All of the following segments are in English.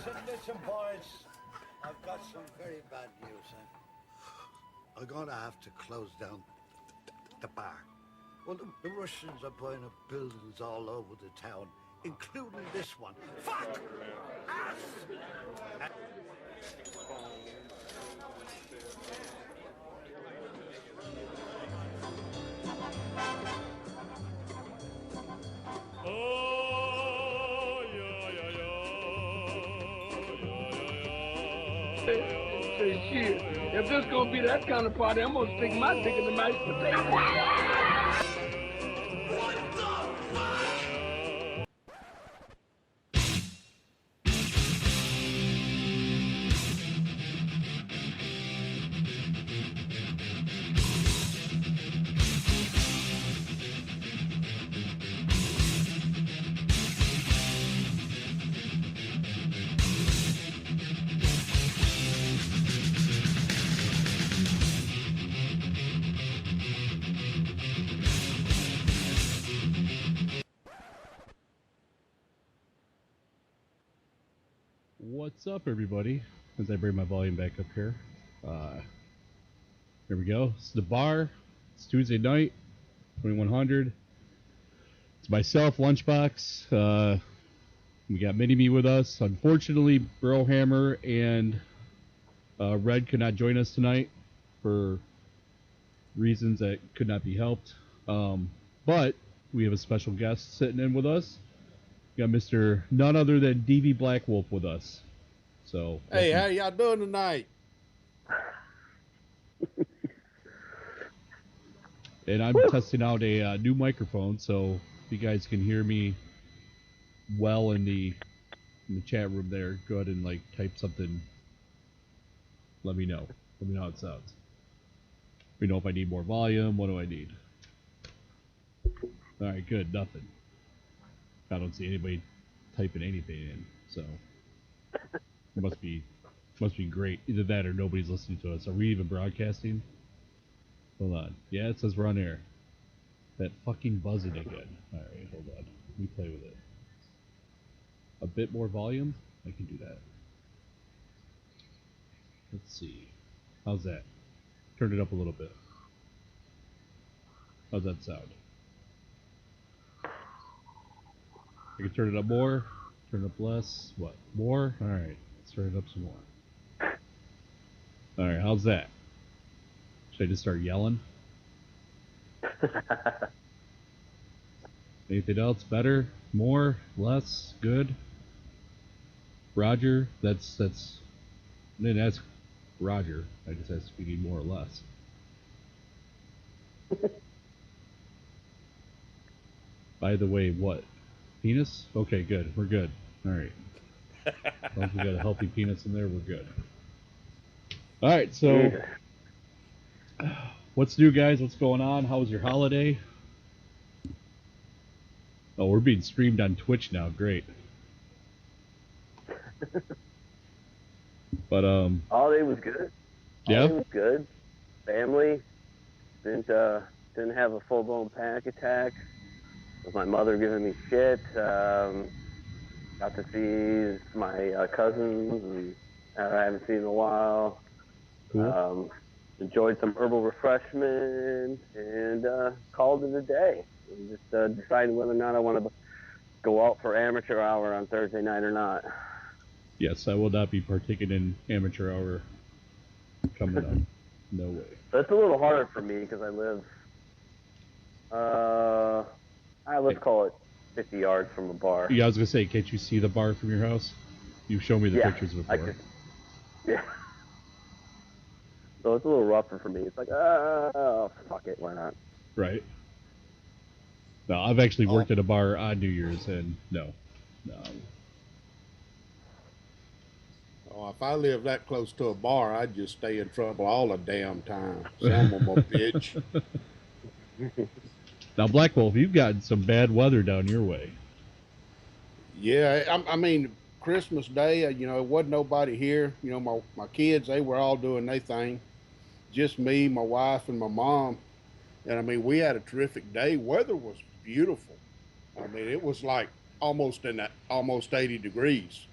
Listen, boys. I've got some very bad news. I'm going to have to close down the bar. Well, the Russians are putting up buildings all over the town, including this one. Fuck! Ass! Say shit. If this gonna be that kind of party, I'm gonna stick my dick in the mashed potato. What's up, everybody? As I bring my volume back up here. Here we go. It's the bar. It's Tuesday night, 2100. It's myself, Lunchbox. We got MiniMe with us. Unfortunately, Brohammer and Red could not join us tonight for reasons that could not be helped. But we have a special guest sitting in with us. We got Mr. none other than DV Blackwolf with us. So, hey, how y'all doing tonight? And I'm testing out a new microphone, so if you guys can hear me well in the chat room there, go ahead and like type something. Let me know. Let me know how it sounds. Let me know if I need more volume. What do I need? All right, good. Nothing. I don't see anybody typing anything in, so it must be great. Either that or nobody's listening to us. Are we even broadcasting? Hold on. Yeah, it says we're on air. That fucking buzzing again. All right, hold on. Let me play with it. A bit more volume? I can do that. Let's see. How's that? Turn it up a little bit. How's that sound? I can turn it up more, turn it up less, what, more? Alright, let's turn it up some more. Alright, how's that? Should I just start yelling? Anything else? Better? More? Less? Good? Roger? I didn't ask Roger. I just asked if we need more or less. By the way, what? Penis? Okay, good. We're good. Alright. As long as we got a healthy penis in there, we're good. Alright, so what's new, guys? What's going on? How was your holiday? Oh, we're being streamed on Twitch now. Great. But holiday was good. Yeah. Holiday was good. Family didn't have a full blown panic attack. With my mother giving me shit. Got to see my cousins and I haven't seen in a while. Cool. Enjoyed some herbal refreshment and called it a day. And just decided whether or not I want to go out for amateur hour on Thursday night or not. Yes, I will not be partaking in amateur hour coming up. No way. That's a little harder for me because I live, let's call it 50 yards from a bar. Yeah, I was going to say, can't you see the bar from your house? You've shown me the pictures before. Yeah. So it's a little rougher for me. It's like, oh, fuck it, why not? Right. No, I've actually worked at a bar on New Year's, and no. Oh, if I lived that close to a bar, I'd just stay in trouble all the damn time. Some of them a bitch. Now, Blackwolf, you've gotten some bad weather down your way. Yeah, I mean, Christmas Day, it wasn't nobody here. My kids, they were all doing their thing. Just me, my wife, and my mom. And, I mean, we had a terrific day. Weather was beautiful. I mean, it was like almost 80 degrees.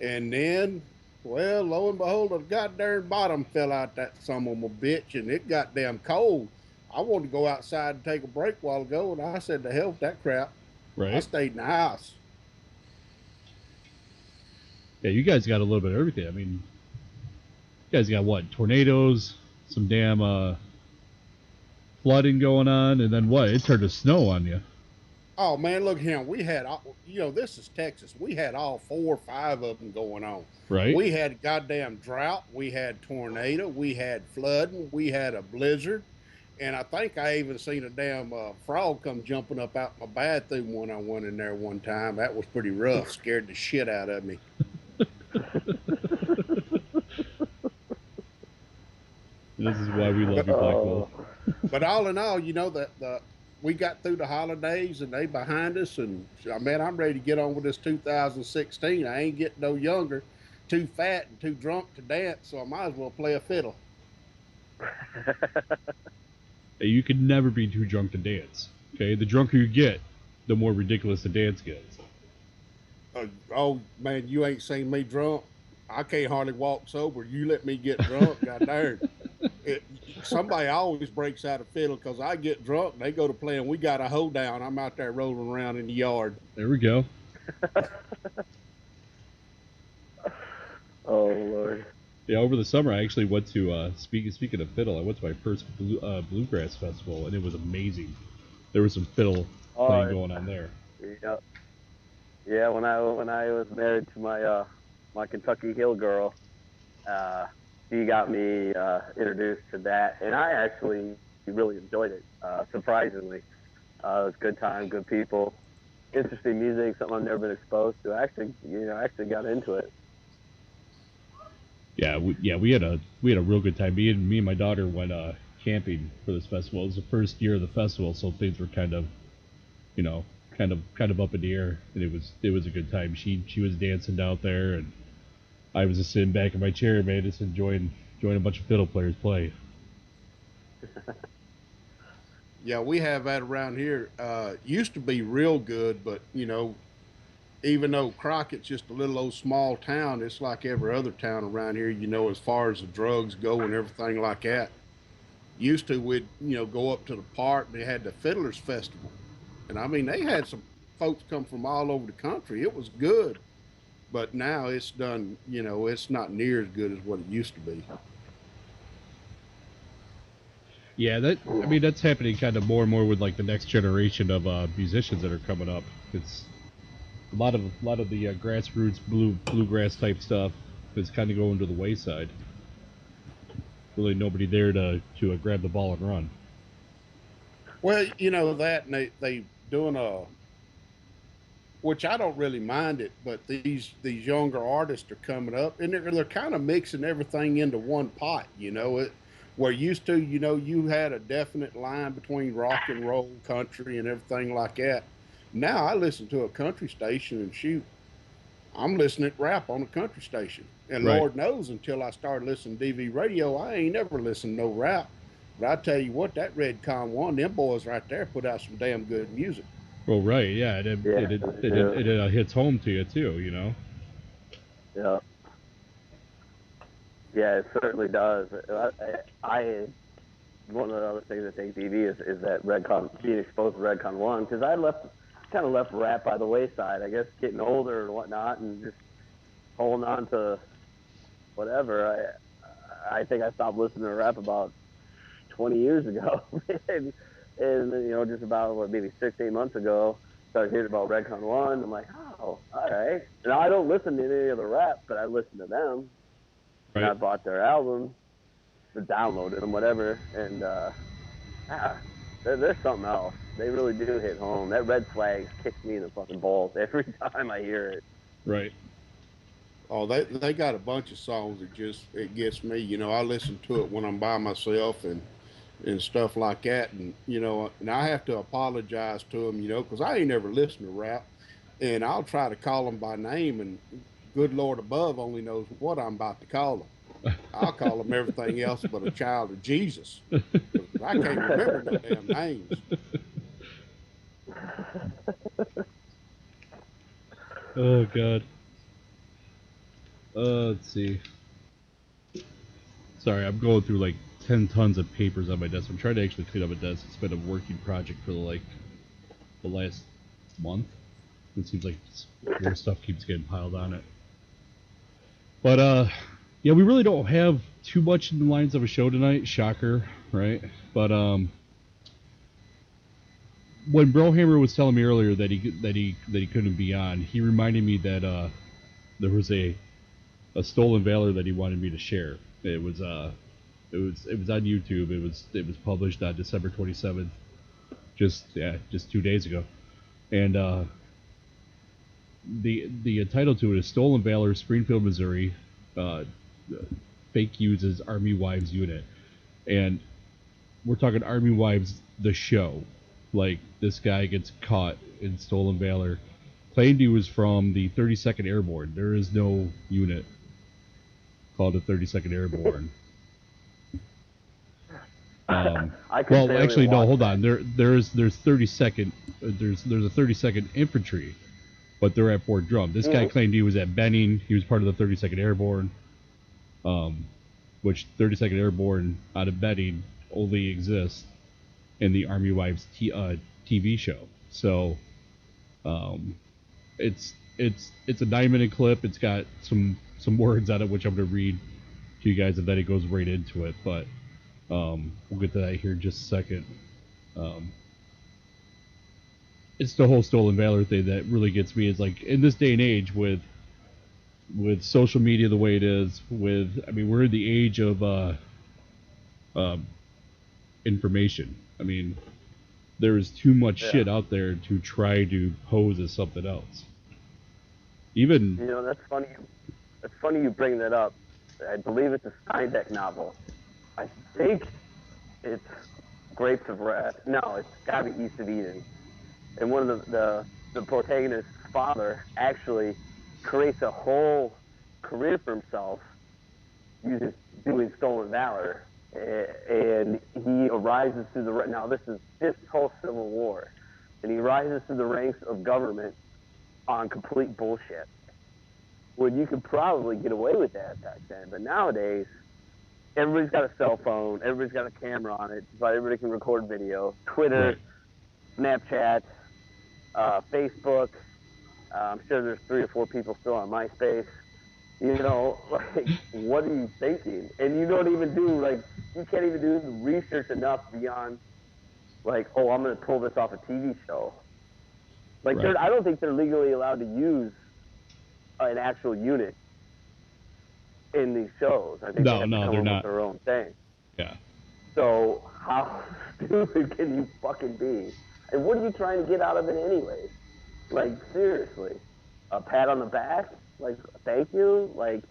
And then, well, lo and behold, the goddamn bottom fell out that son of a bitch, and it got damn cold. I wanted to go outside and take a break a while ago, and I said, "The hell with that crap." I Right? stayed in the house. Yeah, you guys got a little bit of everything. I mean, you guys got what? Tornadoes, some damn flooding going on, and then what? It turned to snow on you. Oh man, look here. We had, this is Texas. We had all 4 or 5 of them going on. Right? We had goddamn drought. We had tornado. We had flooding. We had a blizzard. And I think I even seen a damn frog come jumping up out my bathroom when I went in there one time. That was pretty rough. Scared the shit out of me. This is why we love you, Blackwolf. But all in all, we got through the holidays and they behind us. And man, I'm ready to get on with this 2016. I ain't getting no younger, too fat and too drunk to dance, so I might as well play a fiddle. Hey, you can never be too drunk to dance. Okay, the drunker you get, the more ridiculous the dance gets. Oh man, you ain't seen me drunk. I can't hardly walk sober. You let me get drunk, goddamn. Somebody always breaks out a fiddle because I get drunk. They go to play and we got a hoedown. I'm out there rolling around in the yard. There we go. Oh Lord. Yeah, over the summer I actually went to speaking of fiddle, I went to my first bluegrass festival, and it was amazing. There was some fiddle playing going on there. Yeah. Yeah, when I was married to my my Kentucky Hill girl, she got me introduced to that, and I actually really enjoyed it. Surprisingly, it was a good time, good people, interesting music, something I've never been exposed to. I actually got into it. Yeah, we had a real good time. Me and my daughter went camping for this festival. It was the first year of the festival, so things were kind of up in the air, and it was a good time. She was dancing out there, and I was just sitting back in my chair, man, just enjoying a bunch of fiddle players play. Yeah, we have that around here. Used to be real good, but even though Crockett's just a little old small town, it's like every other town around here, as far as the drugs go and everything like that. Used to, we'd, go up to the park, they had the Fiddlers Festival. And I mean, they had some folks come from all over the country. It was good. But now it's done, it's not near as good as what it used to be. Yeah, that's happening kind of more and more with like the next generation of musicians that are coming up. It's a lot of the grassroots bluegrass type stuff is kind of going to the wayside. Really, nobody there to grab the ball and run. Well, that, and they doing which I don't really mind it, but these younger artists are coming up, and they're kind of mixing everything into one pot. Where used to, you had a definite line between rock and roll, country, and everything like that. Now I listen to a country station and shoot, I'm listening to rap on a country station. And right. Lord knows, until I started listening to DV radio, I ain't never listened to no rap. But I tell you what, that Redcon 1, them boys right there put out some damn good music. Well, right, yeah, it hits home to you too, Yeah. Yeah, it certainly does. I one of the other things I think DV is that Redcon, being exposed to Redcon 1, because I kind of left rap by the wayside. I guess getting older and whatnot, and just holding on to whatever. I think I stopped listening to rap about 20 years ago, and just about maybe 6-8 months ago, started hearing about Redcon 1. I'm like, oh, all right. Now I don't listen to any other rap, but I listen to them. Right. And I bought their album, or downloaded them, whatever, and there's something else. They really do hit home. That Red Flag kicks me in the fucking balls every time I hear it. Right. Oh, they got a bunch of songs that it gets me. I listen to it when I'm by myself and stuff like that. And, and I have to apologize to them, because I ain't never listened to rap. And I'll try to call them by name, and good Lord above only knows what I'm about to call them. I'll call them everything else but a child of Jesus. I can't remember their damn names. Oh, God. Let's see. Sorry, I'm going through like 10 tons of papers on my desk. I'm trying to actually clean up a desk. It's been a working project for the last month. It seems like more stuff keeps getting piled on it. But yeah, we really don't have too much in the lines of a show tonight. Shocker, right? But when Brohammer was telling me earlier that he couldn't be on, he reminded me that there was a stolen valor that he wanted me to share. It was on YouTube. It was published on December 27th, just 2 days ago, and the title to it is Stolen Valor, Springfield, Missouri. Fake uses Army Wives unit, and we're talking Army Wives the show. Like, this guy gets caught in Stolen Valor. Claimed he was from the 32nd Airborne. There is no unit called the 32nd Airborne. Well, actually, no. Hold on. There's 32nd. There's a 32nd Infantry, but they're at Fort Drum. This guy claimed he was at Benning. He was part of the 32nd Airborne, which 32nd Airborne out of Benning only exists in the Army Wives TV show. So, it's a 9-minute clip. It's got some words on it, which I'm going to read to you guys, and then it goes right into it. But we'll get to that here in just a second. It's the whole Stolen Valor thing that really gets me. Is like, in this day and age with social media the way it is, we're in the age of information. I mean, there is too much shit out there to try to pose as something else. Even, that's funny. It's funny you bring that up. I believe it's a Steinbeck novel. I think it's Grapes of Wrath. No, it's got to be East of Eden. And one of the protagonist's father actually creates a whole career for himself doing Stolen Valor. And he arises through this whole Civil War. And he rises through the ranks of government on complete bullshit. When you could probably get away with that back then. But nowadays, everybody's got a cell phone, everybody's got a camera on it, so everybody can record video. Twitter, Snapchat, Facebook. I'm sure there's 3 or 4 people still on MySpace. Like, what are you thinking? And you don't even you can't even do the research enough beyond, like, oh, I'm going to pull this off a TV show. Like, I don't think they're legally allowed to use an actual unit in these shows. I think they have to come up with their own thing. Yeah. So how stupid can you fucking be? And what are you trying to get out of it anyways? Like, seriously, a pat on the back? Like, thank you? Like,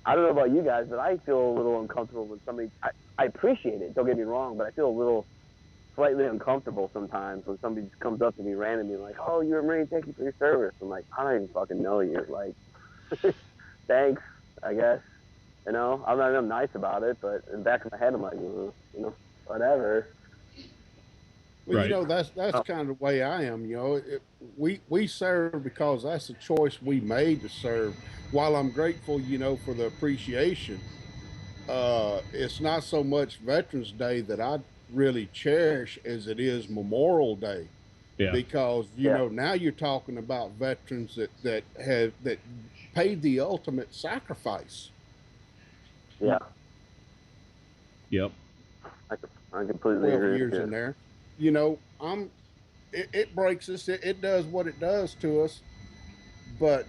I don't know about you guys, but I feel a little uncomfortable when somebody, I appreciate it, don't get me wrong, but I feel a little slightly uncomfortable sometimes when somebody just comes up to me randomly like, oh, you're a Marine, thank you for your service. I'm like, I don't even fucking know you. Like, thanks, I guess. I'm nice about it, but in the back of my head, I'm like, whatever. Well, that's kind of the way I am. We serve because that's a choice we made to serve. While I'm grateful, for the appreciation, it's not so much Veterans Day that I really cherish as it is Memorial Day. Yeah. Because now you're talking about veterans that paid the ultimate sacrifice. Yeah. Yep. I completely agree. Years in there. It breaks us. It does what it does to us. But,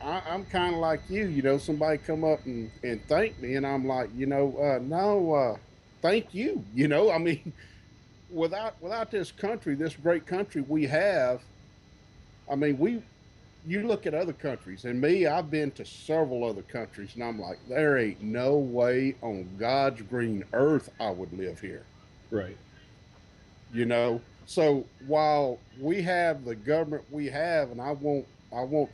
I'm kind of like you. Somebody come up and thank me, and I'm like, no, thank you. I mean, without this country, this great country we have, I mean, you look at other countries, and I've been to several other countries, and I'm like, there ain't no way on God's green earth I would live here. Right. So while we have the government we have, and I won't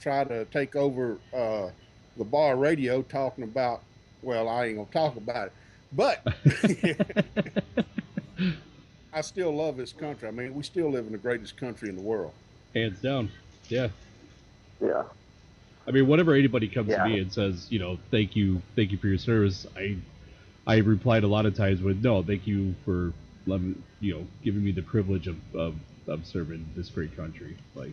try to take over the bar radio talking about, well, I ain't gonna talk about it, but I still love this country. I mean, we still live in the greatest country in the world. Hands down. Yeah. Yeah. I mean, whenever anybody comes Yeah. to me and says, thank you for your service, I replied a lot of times with, no, thank you for giving me the privilege of serving this great country, like,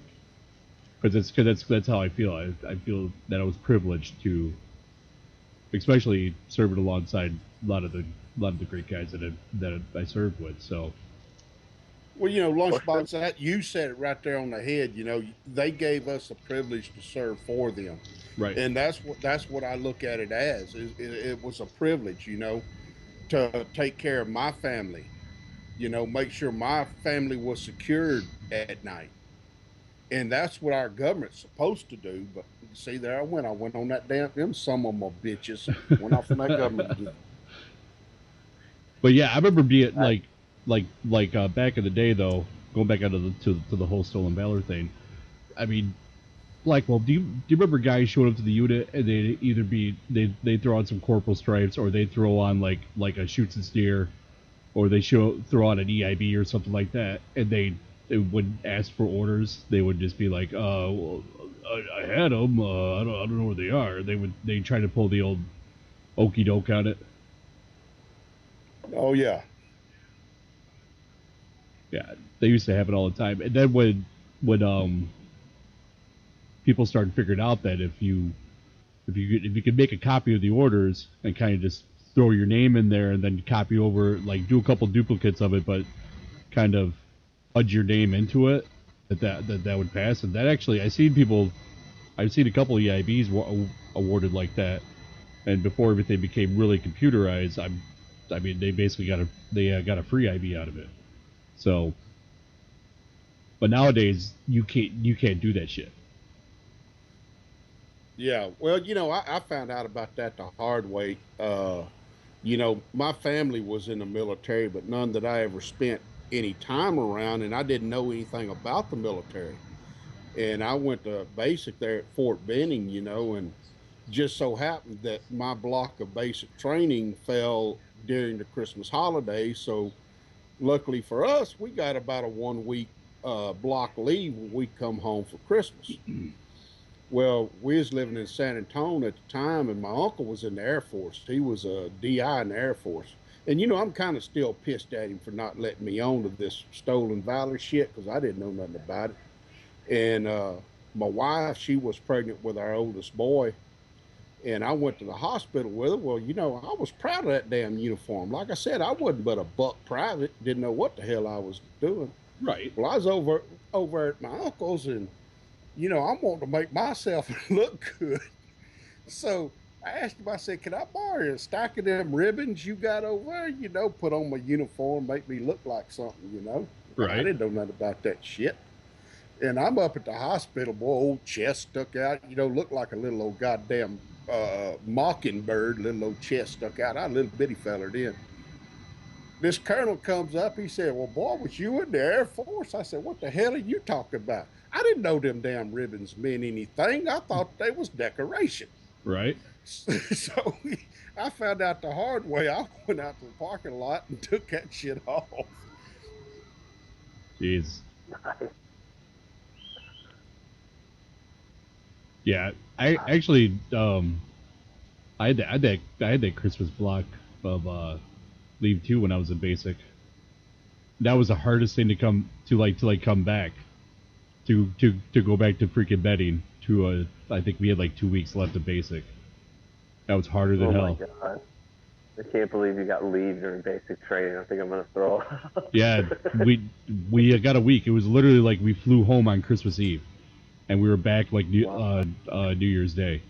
because that's how I feel. I feel that I was privileged to, especially serving alongside a lot of the great guys that I served with. So Well, Lunchbox, that you said it right there on the head. They gave us the privilege to serve for them, right, and that's what I look at it as. It was a privilege, to take care of my family. Make sure my family was secured at night, and that's what our government's supposed to do. But see, there I went. I went on that damn them some of my bitches went off on that government again. but yeah, I remember being I, back in the day though, going back into to the whole stolen valor thing. I mean, Blackwolf, do you remember guys showing up to the unit and they'd either they throw on some corporal stripes, or they throw on like a shoots and steer, or they throw on an EIB or something like that, and they would ask for orders. They would just be like, well, I had them. I don't know where they are. They try to pull the old okey doke on it. Oh yeah, Yeah, they used to happen all the time. And then when people started figuring out that if you could make a copy of the orders and kind of just throw your name in there and then copy over, like do a couple duplicates of it, but kind of fudge your name into it, that would pass. And that actually, I've seen a couple of EIBs awarded like that. And before everything became really computerized, I mean, they basically got a free IB out of it. So, but nowadays you can't do that shit. yeah. Well, I found out about that the hard way. My family was in the military, but none that I ever spent any time around, and I didn't know anything about the military. And I went to basic there at Fort Benning, and just so happened that my block of basic training fell during the Christmas holiday. So luckily for us, we got about a 1 week block leave when we come home for Christmas. Well, we was living in San Antonio at the time, and my uncle was in the Air Force. He was a DI in the Air Force. And, I'm kind of still pissed at him for not letting me on to this stolen valor shit because I didn't know nothing about it. And my wife, she was pregnant with our oldest boy, and I went to the hospital with her. Well, I was proud of that damn uniform. Like I said, I wasn't but a buck private, didn't know what the hell I was doing. Right. Well, I was over at my uncle's, and I'm wanting to make myself look good. So I asked him, I said, can I borrow a stack of them ribbons you got over there? Put on my uniform, make me look like something. Right. I didn't know nothing about that shit. And I'm up at the hospital, boy, old chest stuck out, looked like a little old goddamn mockingbird, little old chest stuck out. I was a little bitty feller then. This colonel comes up, he said, well, boy, was you in the Air Force? I said, what the hell are you talking about? I didn't know them damn ribbons meant anything. I thought they was decoration. Right. So I found out the hard way. I went out to the parking lot and took that shit off. Jeez. Yeah, I actually I had that Christmas block of leave too when I was in basic. That was the hardest thing to come back to go back to freaking bedding. I think we had like 2 weeks left of basic. That was harder than hell. Oh my god! I can't believe you got leave during basic training. I think I'm gonna throw up. Yeah, we got a week. It was literally like we flew home on Christmas Eve, and we were back like New Year's Day.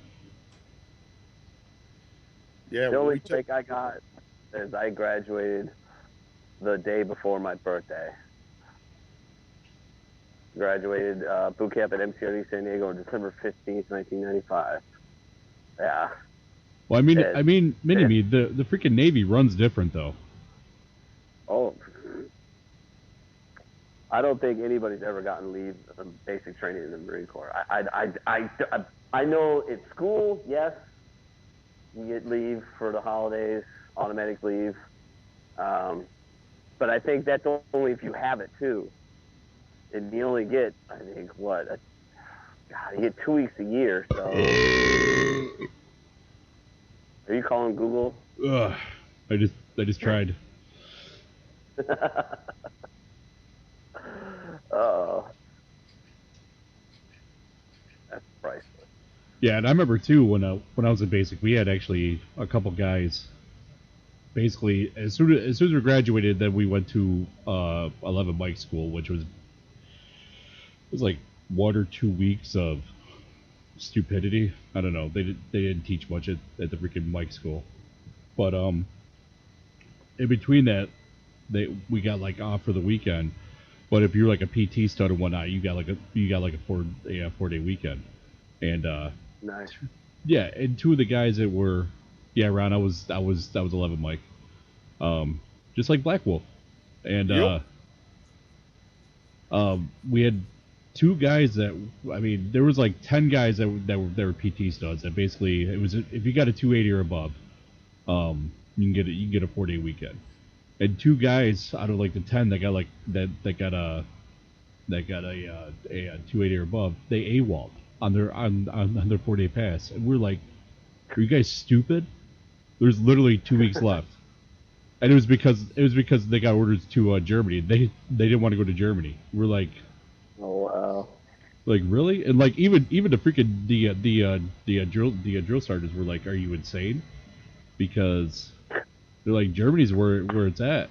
Yeah, The only break I got is I graduated the day before my birthday. Graduated boot camp at MCRD San Diego on December 15th, 1995. Yeah. Well, I mean, MiniMe, the freaking Navy runs different though. Oh, I don't think anybody's ever gotten leave on basic training in the Marine Corps. I know at school, yes, you get leave for the holidays, automatic leave. But I think that's only if you have it too. And you only get, I think, God, you get 2 weeks a year, so. Are you calling Google? Ugh. I just tried. Oh. That's priceless. Yeah, and I remember too when I was in basic, we had actually a couple guys. Basically, as soon as we graduated, then we went to 11 Mike School, which was like 1 or 2 weeks of stupidity. I don't know. They didn't teach much at the freaking Mike School, but in between that, we got like off for the weekend. But if you're like a PT stud or whatnot, you got like a 4-day weekend, and Nice. yeah, and 2 of the guys that were, yeah, Ron, I was 11 Mike, just like Blackwolf, and Yep. we had 2 guys that, I mean, there was like 10 guys that were PT studs. That basically, it was, if you got a 280 or above, you can get a 4-day weekend. And 2 guys out of like the 10 that got like that got a 280 or above, they AWOL'd on their 4-day pass, and we're like, are you guys stupid? There's literally 2 weeks left, and it was because they got orders to Germany. They didn't want to go to Germany. We're like, Oh wow. like really? And like even the freaking the drill sergeants were like, are you insane? Because they're like, Germany's where it's at.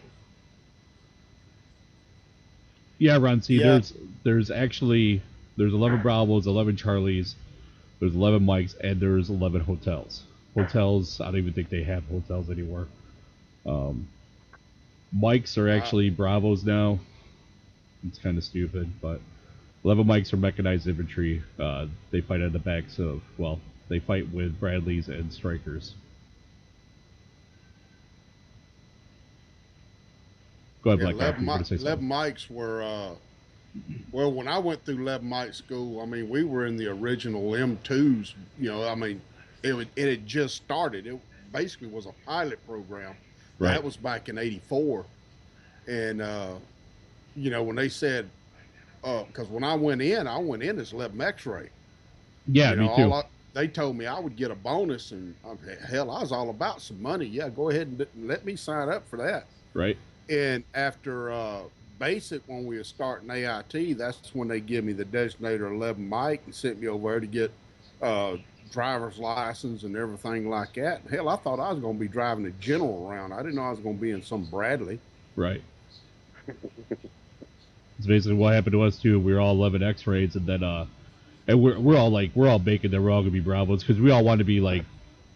Yeah, Ron. See, Yeah. there's 11 Bravos, 11 Charlies, there's 11 Mikes, and there's 11 hotels. Hotels, I don't even think they have hotels anymore. Mikes are actually Bravos now. It's kind of stupid, but 11 Mikes are mechanized infantry. They fight on the backs of, well, they fight with Bradleys and Strikers. Go ahead, Black Rock. You were going to say 11 something. mics were, well, when I went through 11 mic school, I mean, we were in the original M2s, you know, I mean, it had just started. It basically was a pilot program. Right. That was back in 84. And, you know, when they said, because when I went in as 11 X-ray. Yeah, You know, me too. they told me I would get a bonus, and hell, I was all about some money. Yeah, go ahead and let me sign up for that. Right. And after basic, when we were starting AIT, that's when they give me the designator 11 mic and sent me over there to get driver's license and everything like that. Hell, I thought I was going to be driving a General around. I didn't know I was going to be in some Bradley. Right. It's basically what happened to us too. We were all 11 X-rays, and then and we're all baking that we're all gonna be Bravos, because we all want to be like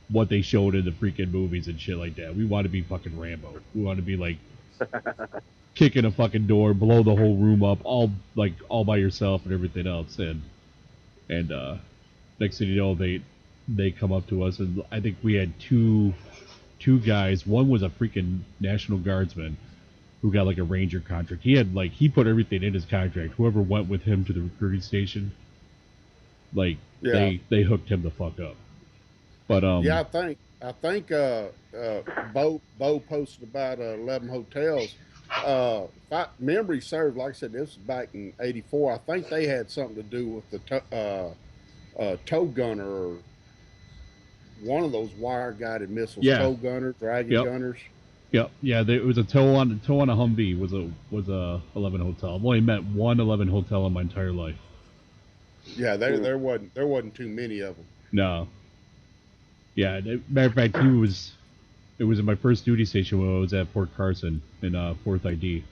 what they showed in the freaking movies and shit like that. We want to be fucking Rambo. We want to be like kicking a fucking door, blow the whole room up, all by yourself and everything else. And next thing you know, they come up to us, and I think we had two guys. One was a freaking National Guardsman who got like a Ranger contract. He put everything in his contract. Whoever went with him to the recruiting station, like they hooked him the fuck up. But yeah, I think Bo posted about 11 hotels. If memory serves, like I said, this was back in '84. I think they had something to do with the tow gunner, or one of those wire guided missiles. Yeah. Tow gunners, dragon gunners. Yep. Yeah, it was a tow on a Humvee was a 11 hotel. I've only met one 11 hotel in my entire life. Yeah, there wasn't too many of them. No. Yeah, matter of fact, it was in my first duty station when I was at Fort Carson in 4th ID.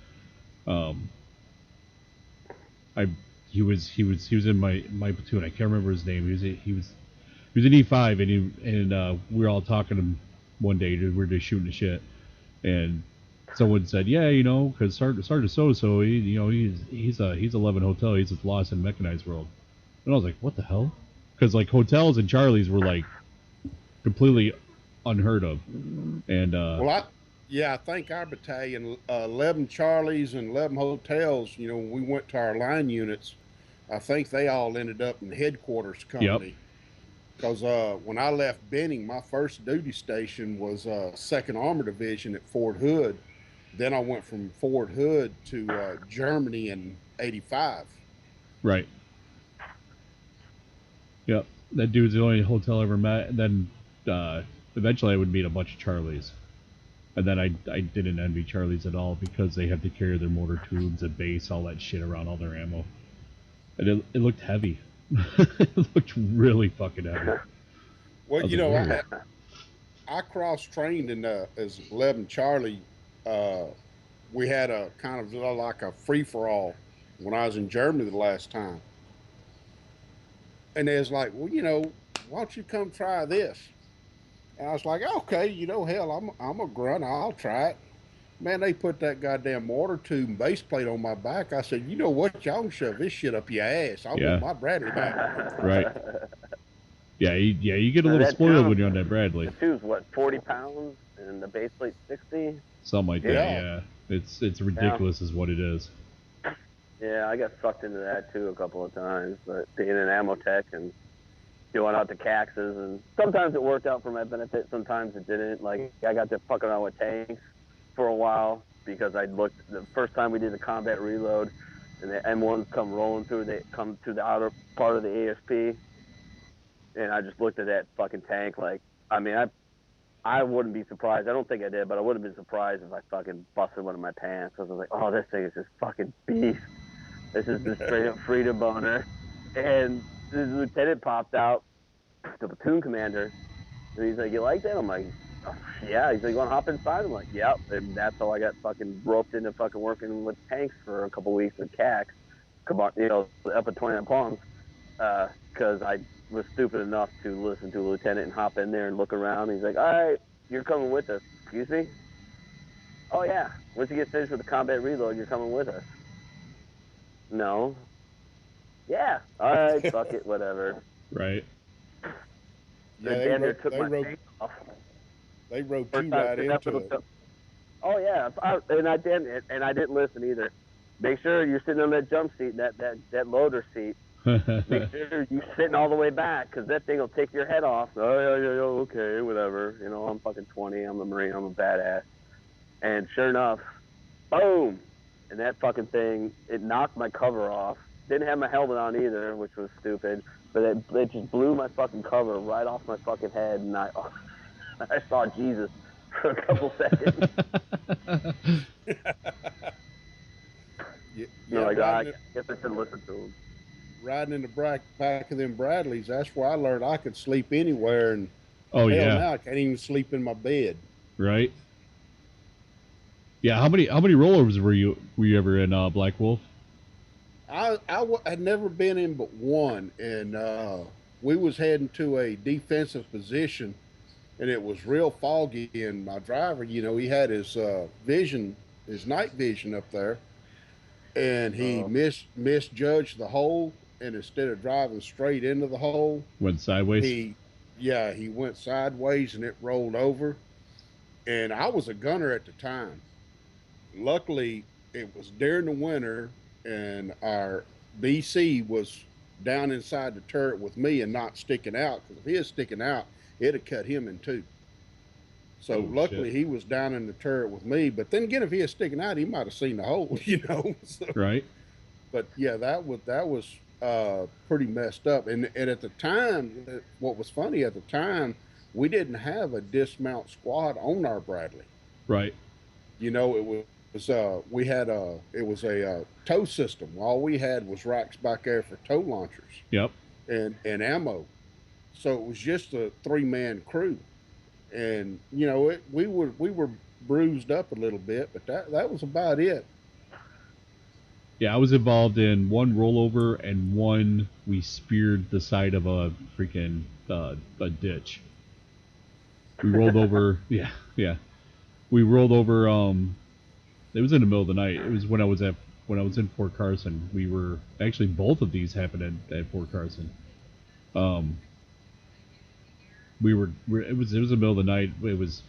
He was in my platoon. I can't remember his name. He was an E5, and we were all talking to him one day. We were just shooting the shit, and someone said, "Yeah, you know, because Sergeant So-so, he's 11 hotel. He's just lost in mechanized world." And I was like, "What the hell?" Because like hotels and Charlies were like completely unheard of, and I think our battalion, 11 Charlies and 11 hotels. You know, when we went to our line units, I think they all ended up in headquarters company. Yep. Because when I left Benning, my first duty station was 2nd Armor Division at Fort Hood. Then I went from Fort Hood to Germany in '85. Right. Yep. That dude's the only hotel I ever met. And then eventually I would meet a bunch of Charlies. And then I didn't envy Charlies at all because they have to carry their mortar tubes and base, all that shit around all their ammo. And it looked heavy. It looked really fucking heavy. Well, you know, I cross-trained in as 11 Charlie. We had a kind of like a free-for-all when I was in Germany the last time. And they was like, well, you know, why don't you come try this? And I was like, okay, you know, hell, I'm a grunt. I'll try it. Man, they put that goddamn mortar tube and base plate on my back. I said, you know what? Y'all can shove this shit up your ass. I want my Bradley back. Right. Yeah, you get a little spoiled when you're on that Bradley. The tube's what, 40 pounds, and the base plate 60? Something like that, yeah. It's ridiculous is what it is. Yeah, I got sucked into that too a couple of times, but being an ammo tech and going out to Caxes, and sometimes it worked out for my benefit, sometimes it didn't. Like, I got to fuck around with tanks for a while because I looked, the first time we did the combat reload, and the M1s come rolling through, they come through the outer part of the ASP, and I just looked at that fucking tank like, I mean, I wouldn't be surprised. I don't think I did, but I would have been surprised if I fucking busted one of my pants. I was like, oh, this thing is just fucking beast. This is the straight up freedom boner. And the lieutenant popped out, the platoon commander, and he's like, you like that? I'm like, oh, yeah. He's like, you want to hop inside? I'm like, yep. And that's how I got fucking roped into fucking working with tanks for a couple weeks with CAC, you know, up at 29 Palms, because I was stupid enough to listen to a lieutenant and hop in there and look around. He's like, all right, you're coming with us. Excuse me? Oh, yeah. Once you get finished with the combat reload, you're coming with us. No. Yeah. All right, fuck it, whatever. Right. Yeah, They took my tank off. They wrote you right into it. Oh, yeah. And I didn't listen either. Make sure you're sitting on that jump seat, that loader seat. Make sure you're sitting all the way back, because that thing will take your head off. Oh, yeah, okay, whatever. You know, I'm fucking 20. I'm a Marine. I'm a badass. And sure enough, boom. And that fucking thing, it knocked my cover off. Didn't have my helmet on either, which was stupid. But it just blew my fucking cover right off my fucking head. And I saw Jesus for a couple seconds. I guess I should listen to him. Riding in the back of them Bradleys, that's where I learned I could sleep anywhere, and now I can't even sleep in my bed. Right. Yeah. How many rollovers were you ever in, Blackwolf? I had never been in but one, and we was heading to a defensive position, and it was real foggy. And my driver, you know, he had his night vision up there, and he misjudged the hole. And instead of driving straight into the hole, went sideways. He went sideways and it rolled over. And I was a gunner at the time. Luckily, it was during the winter, and our BC was down inside the turret with me and not sticking out. Because if he was sticking out, it'd have cut him in two. So luckily, he was down in the turret with me. But then again, if he was sticking out, he might have seen the hole, you know. So, right. But yeah, that was pretty messed up. And at the time, what was funny at the time, we didn't have a dismount squad on our Bradley. Right. You know, it was a tow system. All we had was racks back there for tow launchers. Yep. And ammo. So it was just a 3-man crew. And you know, we were bruised up a little bit, but that was about it. Yeah, I was involved in one rollover and one we speared the side of a freaking a ditch. We rolled over. Yeah. We rolled over. It was in the middle of the night. It was when I was in Fort Carson. We were actually, both of these happened at Fort Carson. It was the middle of the night. It was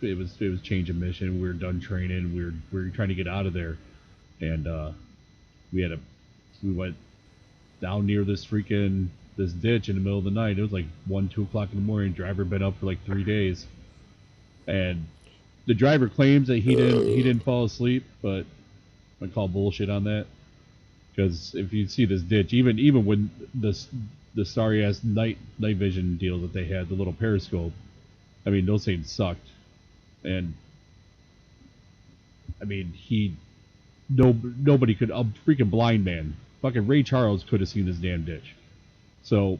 change of mission. We were done training. We were trying to get out of there, and we went down near this ditch in the middle of the night. It was like 1-2 o'clock in the morning. Driver been up for like 3 days, and the driver claims that he didn't fall asleep, but I call bullshit on that, because if you see this ditch, even when sorry ass night vision deals that they had, the little periscope. I mean, those things sucked, and I mean nobody could, a freaking blind man, fucking Ray Charles could have seen this damn ditch. So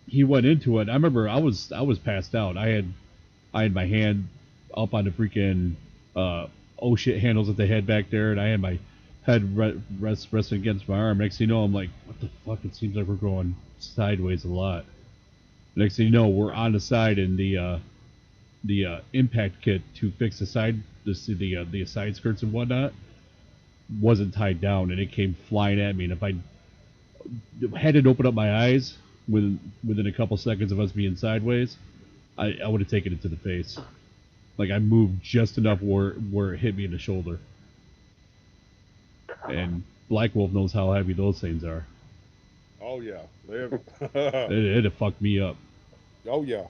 he went into it. I remember I was passed out. I had my hand up on the freaking oh shit handles that they had back there, and I had my head resting against my arm. Next thing you know, I'm like, what the fuck? It seems like we're going sideways a lot. Next thing you know, we're on the side, and the impact kit to fix the side skirts and whatnot wasn't tied down, and it came flying at me. And if I hadn't opened up my eyes within a couple seconds of us being sideways, I would have taken it to the face. Like, I moved just enough where it hit me in the shoulder. And Blackwolf knows how heavy those things are. Oh yeah, It'd have fucked me up. Oh yeah.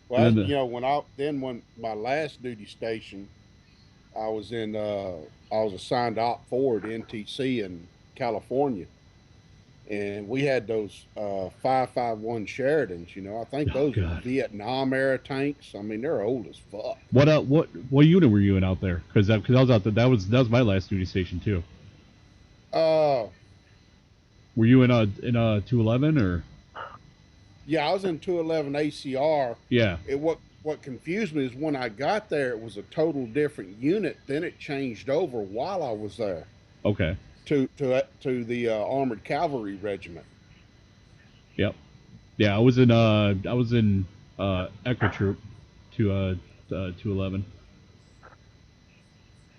Well, when my last duty station, I was assigned to Op 4 at NTC in California, and we had those 551 Sheridans. You know, I think those were Vietnam era tanks. I mean, they're old as fuck. What unit were you in out there? Because I was out there. That was my last duty station too. Were you in a 211 or? Yeah, I was in 211 ACR. Yeah. What confused me is when I got there, it was a total different unit. Then it changed over while I was there. Okay. To the Armored Cavalry Regiment. Yep. Yeah, I was in Echo Troop to 211.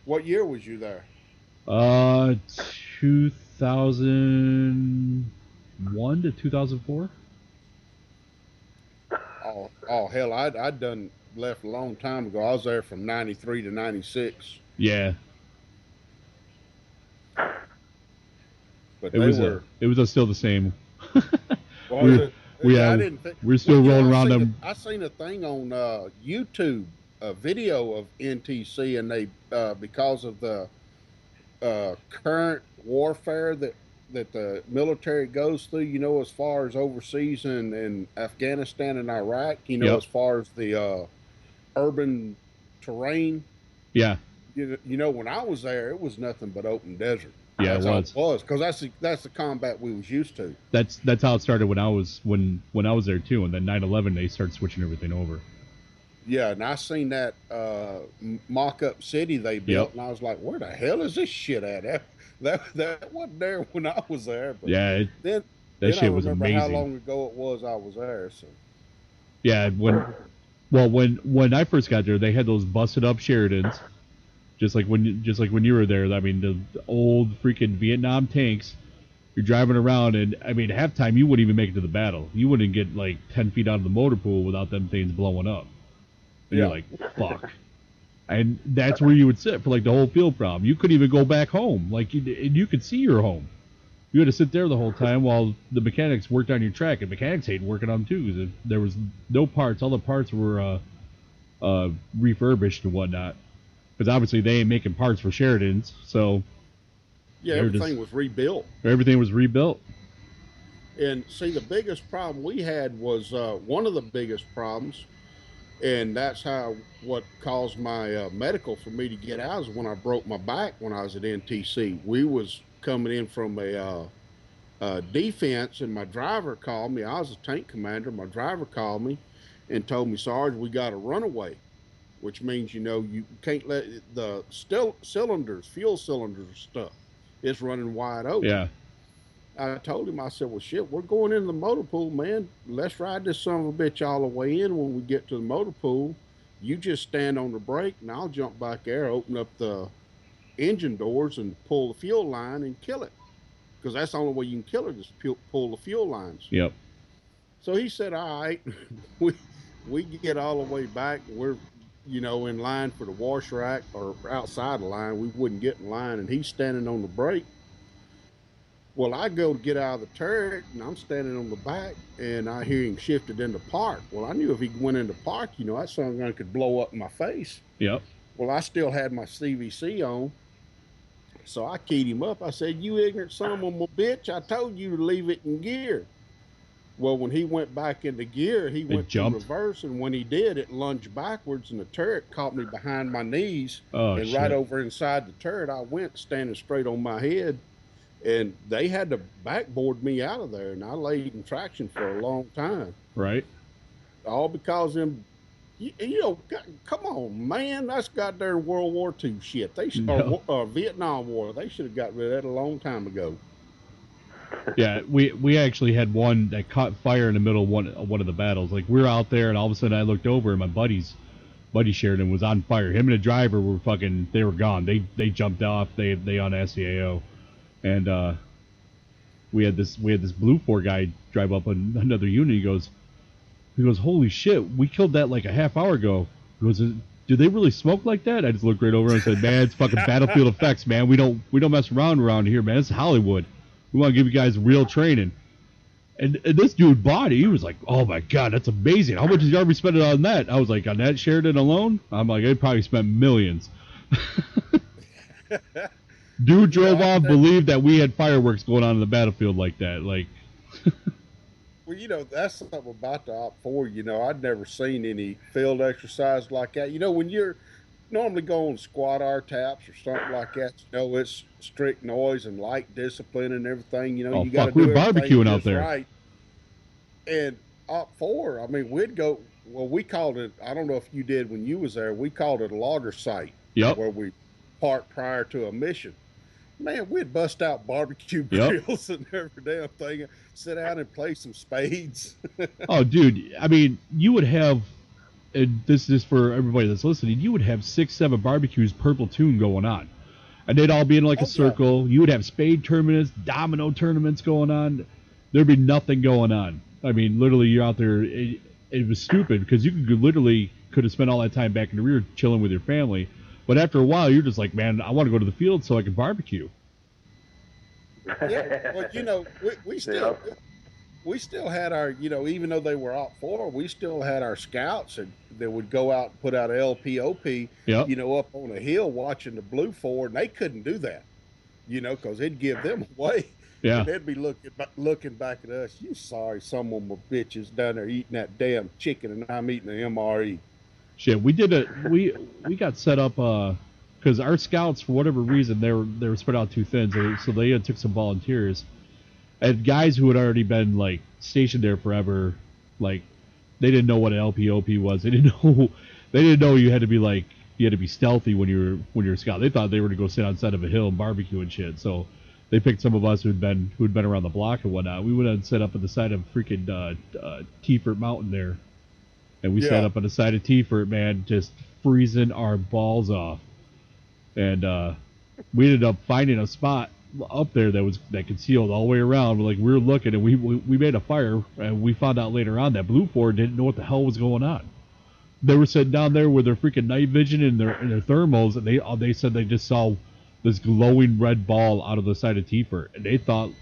What year was you there? 2001 to 2004. Oh hell, I'd done left a long time ago. I was there from 93 to 96. Yeah. But it was still the same. Well, we're still rolling around them. I seen a thing on YouTube, a video of NTC, and they because of the current warfare that the military goes through, you know, as far as overseas in Afghanistan and Iraq, you know, Yep. as far as the urban terrain. Yeah. You know, when I was there, it was nothing but open desert. Yeah, that's it how was. it was, because that's the combat we was used to. That's how it started when I was there too, and then 9/11 they started switching everything over. Yeah, and I seen that mock-up city they built, Yep. and I was like, where the hell is this shit at? That wasn't there when I was there. But Yeah, then shit I was remember amazing. how long ago it was I was there. So Yeah, when I first got there, they had those busted up Sheridans, just like when you were there. I mean, the old freaking Vietnam tanks. You're driving around, and I mean, halftime you wouldn't even make it to the battle. You wouldn't get like 10 feet out of the motor pool without them things blowing up. And You're like, fuck. And that's where you would sit for like the whole field problem. You couldn't even go back home. Like, and you could see your home. You had to sit there the whole time while the mechanics worked on your track, and mechanics hated working on them too, because there was no parts. All the parts were refurbished and whatnot, because obviously they ain't making parts for Sheridans, so yeah, everything was rebuilt. Everything was rebuilt. And see, the biggest problem we had was one of the biggest problems, and that's what caused my medical for me to get out, is when I broke my back when I was at NTC. We was coming in from a defense, and my driver called me. I was a tank commander. My driver called me and told me, Sarge, we got a runaway, which means, you know, you can't let the fuel cylinders are stuck. It's running wide open. Yeah. I told him, I said, well, shit, we're going into the motor pool, man. Let's ride this son of a bitch all the way in. When we get to the motor pool, you just stand on the brake, and I'll jump back there, open up the engine doors, and pull the fuel line and kill it. Because that's the only way you can kill it, is pull the fuel lines. Yep. So he said, all right. we get all the way back. We're, you know, in line for the wash rack, or outside the line. We wouldn't get in line, and he's standing on the brake. Well, I go to get out of the turret, and I'm standing on the back, and I hear him shifted into park. Well, I knew if he went into park, you know, that son gun could blow up in my face. Yep. Well, I still had my CVC on, So I keyed him up. I said, "You ignorant son of a bitch! I told you to leave it in gear." Well, when he went back into gear, he went to reverse, and when he did, it lunged backwards, and the turret caught me behind my knees, and shit. right over inside the turret, I went standing straight on my head, and they had to backboard me out of there, and I laid in traction for a long time. Right. All because them, you know, come on, man, that's got there in World War II shit. They should, or Vietnam War, they should have got rid of that a long time ago. Yeah, we actually had one that caught fire in the middle of one of the battles. Like, we were out there, and all of a sudden I looked over, and my buddy Sheridan was on fire. Him and the driver were they were gone. They jumped off. They on SCAO, and we had this Blue 4 guy drive up another unit. He goes, holy shit, we killed that like a half hour ago. He goes, do they really smoke like that? I just looked right over and said, man, it's fucking battlefield effects, man. We don't mess around here, man. It's Hollywood. We want to give you guys real training. And this dude bought it. He was like, oh my God, that's amazing. How much did you already spend it on that? I was like, on that Sheridan alone? I'm like, I probably spent millions. Dude drove off, believed that we had fireworks going on in the battlefield like that. Like, well, you know, that's something about the Op 4. You know, I'd never seen any field exercise like that. You know, when you're normally going squad RTAPs or something like that, you know, it's strict noise and light discipline and everything. You know, you got to do everything barbecuing out there. Right. And Op 4, I mean, we'd go. Well, we called it. I don't know if you did when you was there. We called it a logger site. Yep. Where we parked prior to a mission. Man, we'd bust out barbecue grills and every damn thing. Sit down and play some spades. Oh, dude! I mean, you would have. And this is for everybody that's listening. You would have 6-7 barbecues per platoon going on, and they'd all be in like a circle. Yeah. You would have spade tournaments, domino tournaments going on. There'd be nothing going on. I mean, literally, you're out there. It was stupid because you could have spent all that time back in the rear chilling with your family, but after a while, you're just like, man, I want to go to the field so I can barbecue. Yeah, well, you know, we still had our, you know, even though they were Op 4, we still had our scouts that would go out and put out LPOP, you know, up on a hill watching the Blue 4, and they couldn't do that, you know, because it'd give them away. Yeah. And they'd be looking back at us. You sorry, some of them bitches down there eating that damn chicken, and I'm eating the MRE. Shit, we got set up because our scouts, for whatever reason, they were spread out too thin, so they took some volunteers. And guys who had already been like stationed there forever, like they didn't know what an LPOP was. They didn't know you had to be stealthy when you were a scout. They thought they were to go sit on the side of a hill and barbecue and shit. So they picked some of us who'd been around the block and whatnot. We went and set up at the side of freaking Teefort Mountain there, and we sat up on the side of Teefort, man, just freezing our balls off. And we ended up finding a spot up there that concealed all the way around. Like, we were looking, and we made a fire, and we found out later on that Blue 4 didn't know what the hell was going on. They were sitting down there with their freaking night vision and their thermals, and they said they just saw this glowing red ball out of the side of Teefort, and they thought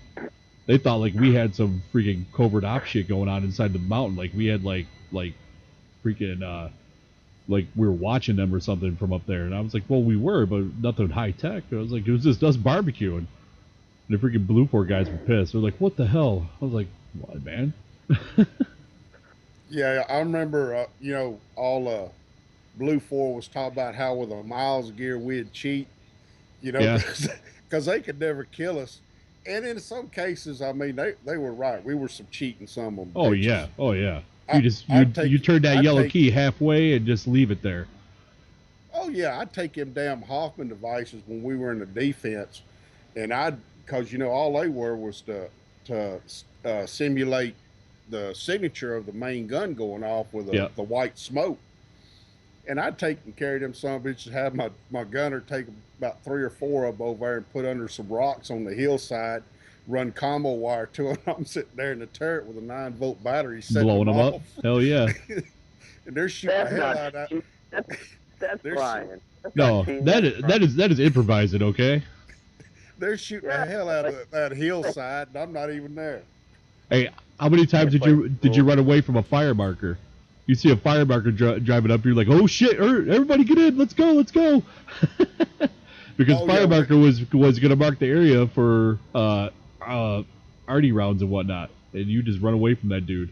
like we had some freaking covert op shit going on inside the mountain. Like we had like freaking like we were watching them or something from up there. And I was like, well, we were, but nothing high tech. I was like, it was just us barbecuing. And the freaking Blue 4 guys were pissed. They're like, what the hell? I was like, what, man? Yeah, I remember, you know, all Blue 4 was talking about how with a miles of gear we'd cheat, you know, because they could never kill us. And in some cases, I mean, they were right. We were some cheating, some of them. Oh, bitches. Yeah. Oh, yeah. You turn that yellow key halfway and just leave it there. Oh yeah, I'd take them damn Hoffman devices when we were in the defense, and because you know all they were was to simulate the signature of the main gun going off with the white smoke, and I'd take and carry them some bitches, have my gunner take about 3 or 4 of them over there and put under some rocks on the hillside. Run combo wire to it. I'm sitting there in the turret with a 9-volt battery, blowing them up. Hell yeah! And they're shooting the hell out of that. That's Brian. No, that is improvising. Okay. They're shooting the hell out of that hillside, and I'm not even there. Hey, how many times did you run away from a fire marker? You see a fire marker driving up, you're like, oh shit! Everybody get in! Let's go! because Oh, fire yeah. marker was going to mark the area for arty rounds and whatnot, and you just run away from that dude.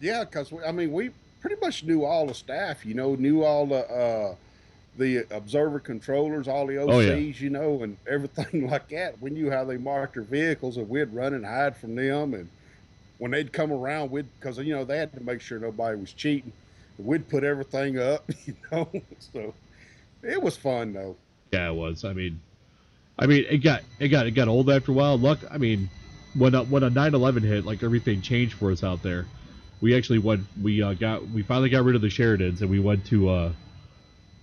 Yeah, because I mean, we pretty much knew all the staff. Knew all the observer controllers, all the OCs, Oh, yeah. and everything like that. We knew how they marked their vehicles, and we'd run and hide from them. And when they'd come around, because they had to make sure nobody was cheating. We'd put everything up, So it was fun though. Yeah, it was. I mean, it got old after a while. Luck. I mean, when a 9/11 hit, like everything changed for us out there. We actually went. We finally got rid of the Sheridans, and we went to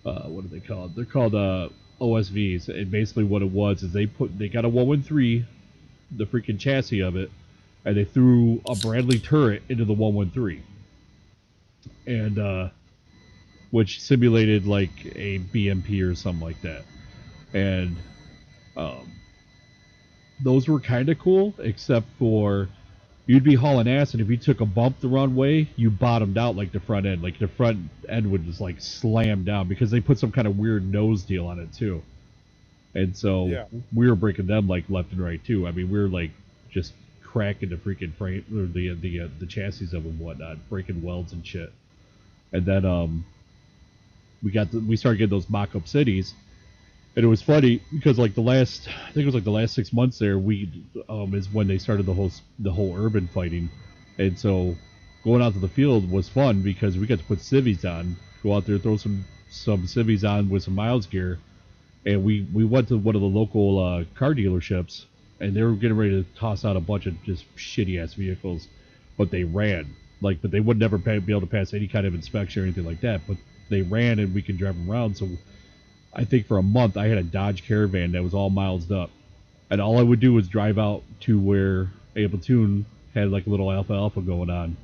what are they called? They're called OSVs. And basically, what it was is they got a 113, the freaking chassis of it, and they threw a Bradley turret into the 113, and which simulated like a BMP or something like that, and those were kind of cool, except for you'd be hauling ass, and if you took a bump the wrong way, you bottomed out like the front end. Like the front end would just like slam down because they put some kind of weird nose deal on it too. And so Yeah. we were breaking them like left and right too. I mean, we were like just cracking the freaking frame or the chassis of them and whatnot, breaking welds and shit. And then we started getting those mock-up cities. And it was funny because like I think it was like the last 6 months there, we is when they started the whole urban fighting, and so going out to the field was fun because we got to put civvies on, go out there, throw some civvies on with some miles gear, and we went to one of the local car dealerships, and they were getting ready to toss out a bunch of just shitty ass vehicles, but they ran but they would never be able to pass any kind of inspection or anything like that, but they ran and we could drive them around. So I think for a month I had a Dodge Caravan that was all milesed up, and all I would do was drive out to where a platoon had like a little alpha going on,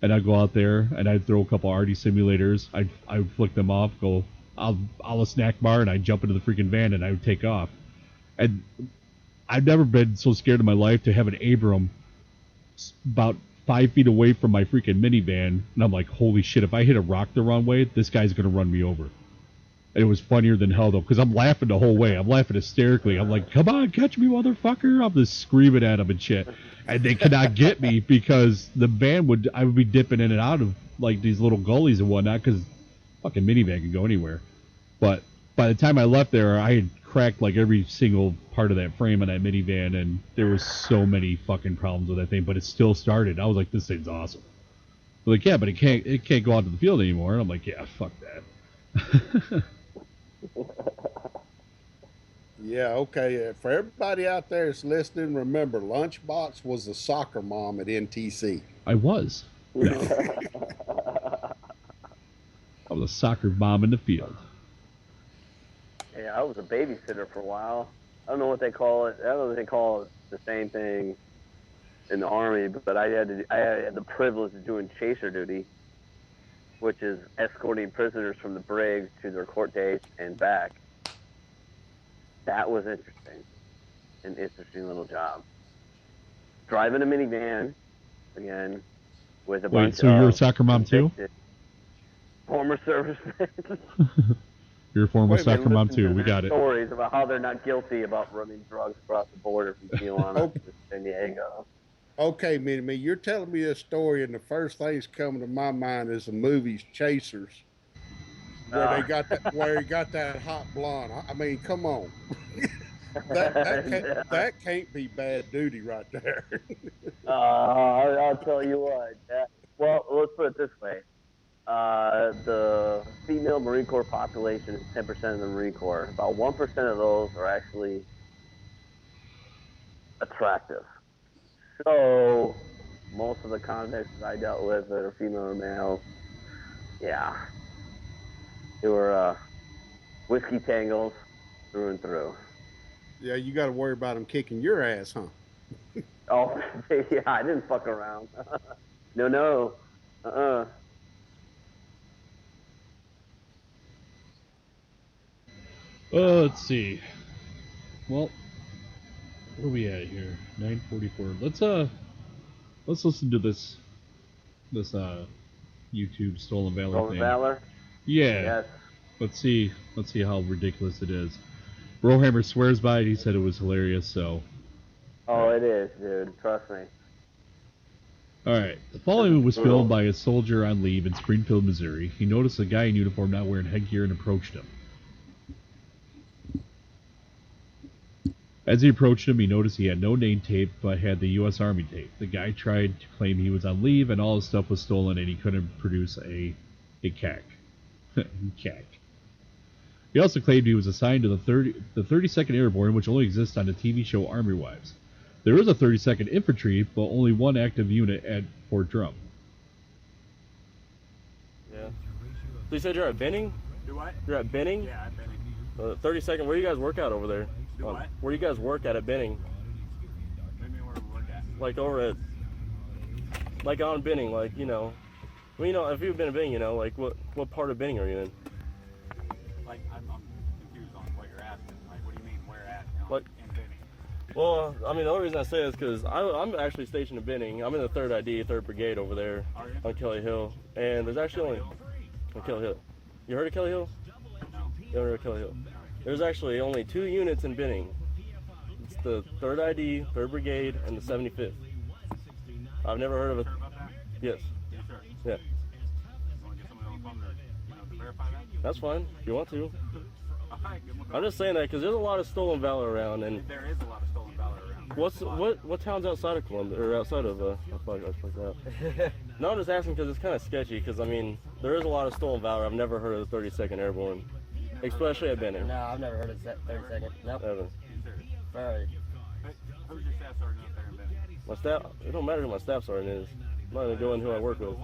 and I'd go out there and I'd throw a couple RD simulators. I would flick them off, go I'll a snack bar, and I'd jump into the freaking van and I would take off. And I've never been so scared in my life to have an Abram about 5 feet away from my freaking minivan, and I'm like, holy shit! If I hit a rock the wrong way, this guy's gonna run me over. And it was funnier than hell though, because I'm laughing the whole way. I'm laughing hysterically. I'm like, come on, catch me, motherfucker! I'm just screaming at him and shit. And they could not get me because the van I would be dipping in and out of like these little gullies and whatnot, because fucking minivan can go anywhere. But by the time I left there, I had cracked like every single part of that frame on that minivan, and there was so many fucking problems with that thing. But it still started. I was like, this thing's awesome. They're like, yeah, but it can't go out to the field anymore. And I'm like, yeah, fuck that. Yeah, okay. For everybody out there that's listening, remember, Lunchbox was the soccer mom at NTC. I was. I was a soccer mom in the field. Yeah, I was a babysitter for a while. I don't know what they call it. I don't know if they call it the same thing in the Army, but I had the privilege of doing chaser duty, which is escorting prisoners from the brig to their court dates and back. That was interesting. An interesting little job. Driving a minivan, again, with a bunch of... Wait, so you're a soccer mom too? Former servicemen. You're a former soccer mom too. We got it. Stories about how they're not guilty about running drugs across the border from Tijuana to San Diego. Okay, MiniMe, you're telling me this story, and the first thing that's coming to my mind is the movie's Chasers, where he got that hot blonde. I mean, come on, that can't be bad duty right there. I'll tell you what. Well, let's put it this way: the female Marine Corps population is 10% of the Marine Corps. About 1% of those are actually attractive. So, most of the convicts that I dealt with that are female or male, yeah, they were whiskey tangles through and through. Yeah, you got to worry about them kicking your ass, huh? Oh, yeah, I didn't fuck around. No. Let's see. Well, where are we at here? 9:44. Let's listen to this YouTube Stolen Valor thing. Stolen Valor? Yeah. Yes. Let's see how ridiculous it is. Brohammer swears by it. He said it was hilarious. So. Oh, it is, dude. Trust me. All right. The following was filmed by a soldier on leave in Springfield, Missouri. He noticed a guy in uniform not wearing headgear and approached him. As he approached him, he noticed he had no name tape, but had the U.S. Army tape. The guy tried to claim he was on leave and all his stuff was stolen and he couldn't produce a CAC. CAC. He also claimed he was assigned to the 32nd Airborne, which only exists on the TV show Army Wives. There is a 32nd Infantry, but only one active unit at Fort Drum. Yeah. So you said you're at Benning? Do what? You're at Benning? Yeah, at Benning. 32nd, where do you guys work out over there? Do what? Where do you guys work at Benning? Maybe where we work at. Like over at, like on Benning, like, you know. Well, you know, if you've been to Benning, you know, like what part of Benning are you in? Like, I'm confused on what you're asking. Like, what do you mean, where at? You know, Like- in Benning. Well, I mean, the only reason I say this is because I'm actually stationed in Benning. I'm in the 3rd ID, 3rd Brigade over there Are you? on Kelly Hill. And there's actually only, on Kelly Hill. You heard of Kelly Hill? No. You haven't heard of Kelly Hill? There's actually only 2 units in Benning. It's the 3rd ID, 3rd Brigade, and the 75th. I've never heard of it. Sure about that? Yes. Yeah, sure. Yeah. You want to get somebody on the phone to verify that? That's fine if you want to. All right, give them a I'm just saying that because there's a lot of stolen valor around. And There is a lot of stolen valor around. what towns outside of Columbia or outside of I fucked that. No, I'm just asking because it's kind of sketchy. Because I mean, there is a lot of stolen valor. I've never heard of the 32nd Airborne, especially at Benning. No, I've never heard of 32nd. Nope. Evan. Sorry. Hey, who's your staff sergeant up there in Benning? My staff. It don't matter who my staff sergeant is. I'm not even going who I work with.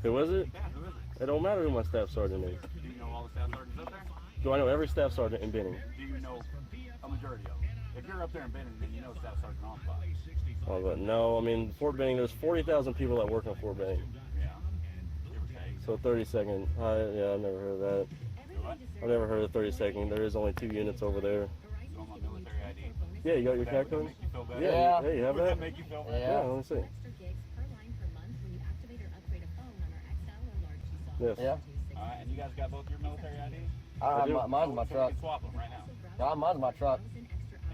Who was it? Yeah, who is it? It don't matter who my staff sergeant is. Do you know all the staff sergeants up there? Do I know every staff sergeant in Benning? Do you know a majority of them? If you're up there in Benning, then you know staff sergeant on file. Oh, but no, I mean Fort Benning. There's 40,000 people that work on Fort Benning. Yeah. Give or take. So 32nd. Yeah, I've never heard of that. Do what? I've never heard of 32nd. There is only 2 units over there. Show my military ID. Yeah, you got your CAC Would that card? make you feel better? Yeah, you have Would that? that make you feel better? Yeah, let me see. Yes. Yeah. Alright, and you guys got both your military IDs? Mine's in my So we truck. can swap them right now. Mine's in my truck. And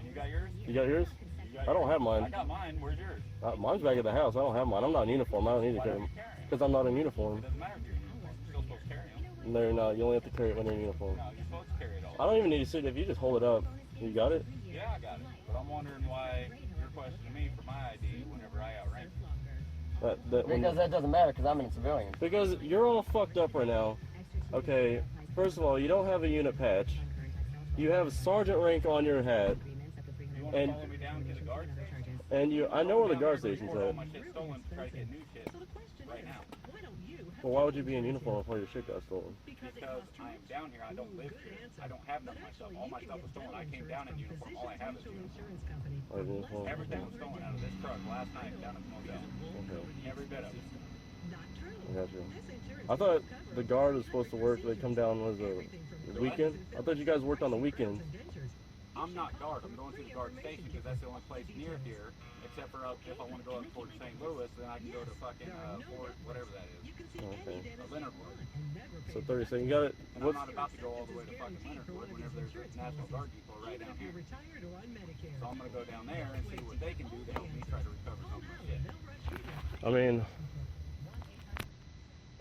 you got yours? You got yours? You got I don't yours? have mine. I got mine. Where's yours? Mine's back at the house. I don't have mine. I'm not in uniform. I don't need to Why carry don't them. you carry them? Because I'm not in uniform. It doesn't matter if you're in uniform. You're still supposed to carry them. No, you're not. You only have to carry it when you're in uniform. No, you're supposed to carry it all. I don't even need to sit. If you just hold it up, you got it? Yeah, I got it. But I'm wondering why you're questioning me for my ID whenever I outrank you. Because that doesn't matter because I'm in civilian. Because you're all fucked up right now. Okay, first of all, you don't have a unit patch. You have sergeant rank on your hat. You want to And- follow me down and get a guard station? And I know where the guard station's All at. my shit's stolen to try to get new shit right now. Well, why would you be in uniform before your shit got stolen? Because I am down here, I don't live here. I don't have none of my stuff. All my stuff was stolen. I came down in uniform. All I have is uniform. Like uniform? Everything was stolen out of this truck last night down at the motel. Okay, Every bit of it. I got you. I thought the guard was supposed to work. They come down was a weekend. I thought you guys worked on the weekend. I'm not guard. I'm going to the guard station because that's the only place near here. Except for if I want to go up towards St. Louis, then I can go to fucking Fort, whatever that is. Okay. Leonard Wood. So 30 you got it. And I'm What's not about to go all the way to fucking Leonard Wood whenever there's a National Guard depot right down here. So I'm going to go down there and see what they can do to help me try to recover some of my shit. I mean,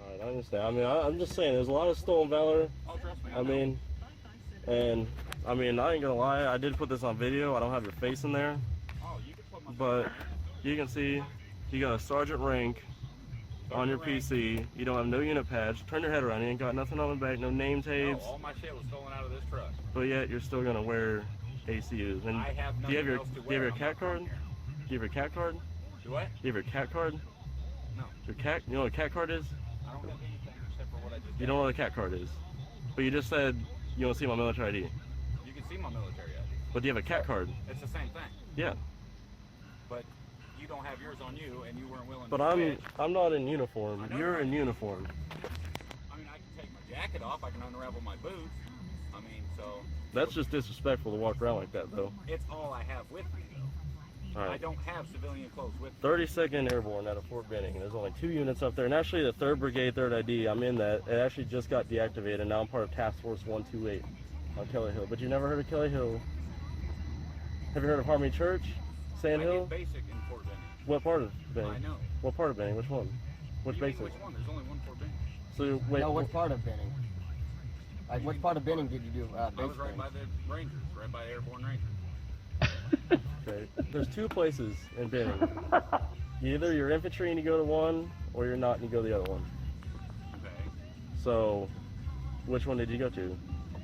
alright, I understand. I mean, I'm just saying, there's a lot of stolen valor. Oh, trust me. I mean, and I mean, I ain't gonna lie. I did put this on video. I don't have your face in there, Oh, you can put my but you can see you got a sergeant rank on your PC. You don't have no unit patch. Turn your head around. You ain't got nothing on the back. No name No, tapes. all my shit was stolen out of this truck. But yet you're still gonna wear ACUs. And I have do you have nothing your else to do you wear. have your I'm cat not card? from Do here. you have your cat card? Do what? Do you have your cat card? No. Your cat? You know what a cat card is? I don't have anything except for what I just You got. don't know what a cat card is. But you just said you don't see my military ID. You can see my military ID. But do you have a cat card? It's the same thing. Yeah. But you don't have yours on you, and you weren't willing But to switch. I'm not in uniform. I know You're you're in not. uniform. I mean, I can take my jacket off. I can unravel my boots. I mean, so That's just disrespectful to walk around like that, though. it's all I have with me, though. All I right. don't have civilian clothes with me. 32nd Airborne out of Fort Benning. There's only 2 units up there, and actually the 3rd Brigade, 3rd ID. I'm in that. It actually just got deactivated. Now I'm part of Task Force 128. on Kelly Hill. But you never heard of Kelly Hill. Have you heard of Harmony Church? Sand I Hill? did basic in Fort Benning. What part of Benning? I know. What part of Benning? Which one? Which What do you mean, basic? which one? There's only one Fort Benning. So wait. No, what part of Benning? Like, what part of Benning did you do I was basic right in? by the Rangers, right by Airborne Rangers. Okay. There's two places in Benning. Either you're infantry and you go to one, or you're not and you go to the other one. Okay. So, which one did you go to?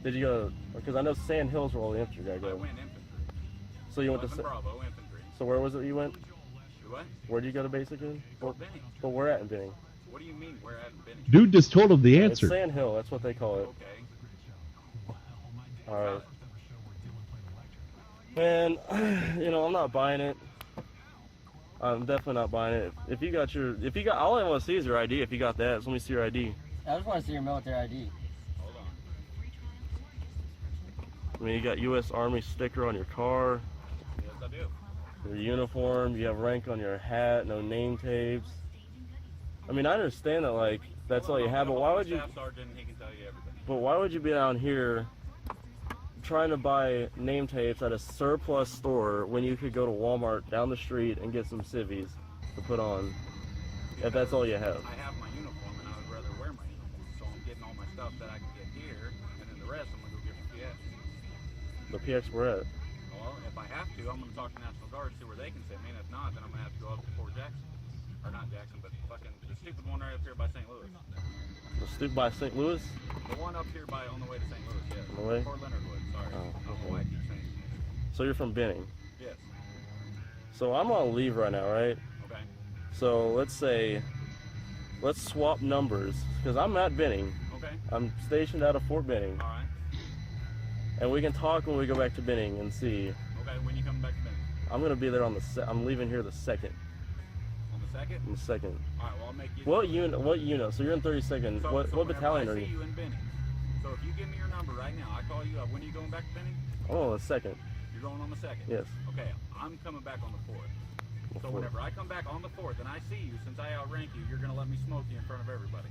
Did you go? Because I know Sand Hills where all the infantry guys I go. went infantry. So you went to. 11 Bravo infantry. So where was it you went? What? Where did you go to basic in? Fort Benning. But where at in Benning? What do you mean? Where at in Benning? Dude just told him the It's answer. Sand Hill. That's what they call it. Okay. All right. Man, I'm not buying it. I'm definitely not buying it. If you got, all I want to see is your ID. If you got that, so let me see your ID. I just want to see your military ID. Hold on. I mean, you got U.S. Army sticker on your car, Yes, I do. your uniform. You have rank on your hat. No name tapes. I mean, I understand that, like, that's all you have. But why would you? Staff sergeant, he can tell you everything. But why would you be down here trying to buy name tapes at a surplus store when you could go to Walmart down the street and get some civvies to put on, if that's all you have? I have my uniform, and I would rather wear my uniform. So I'm getting all my stuff that I can get here, and then the rest I'm gonna go get from PX. The PX we're at. Well, if I have to, I'm gonna talk to National Guard, see where they can send me, and if not, then I'm gonna have to go up to Fort Jackson, or not Jackson, but fucking the stupid one right up here by St. Louis. The stoop by St. Louis. The one up here by on the way to St. Louis, yes. On the way? Fort Leonard Wood. Sorry, Oh, I don't know okay. why I keep saying. So you're from Benning. Yes. So I'm on leave right now, right? Okay. So let's swap numbers, because I'm at Benning. Okay. I'm stationed out of Fort Benning, All right. and we can talk when we go back to Benning and see. Okay. When you come back to Benning? I'm gonna be there on I'm leaving here the 2nd. On the 2nd? On the 2nd. All right. Well, I'll make you. What unit? So you're in 32nd. So what whenever battalion I are see you? you in Benning. So if you give me your number right now, I call you up. When are you going back to Benning? Oh, the 2nd. You're going on the 2nd? Yes. Okay, I'm coming back on the 4th. The So 4th. whenever I come back on the 4th and I see you, since I outrank you, you're going to let me smoke you in front of everybody.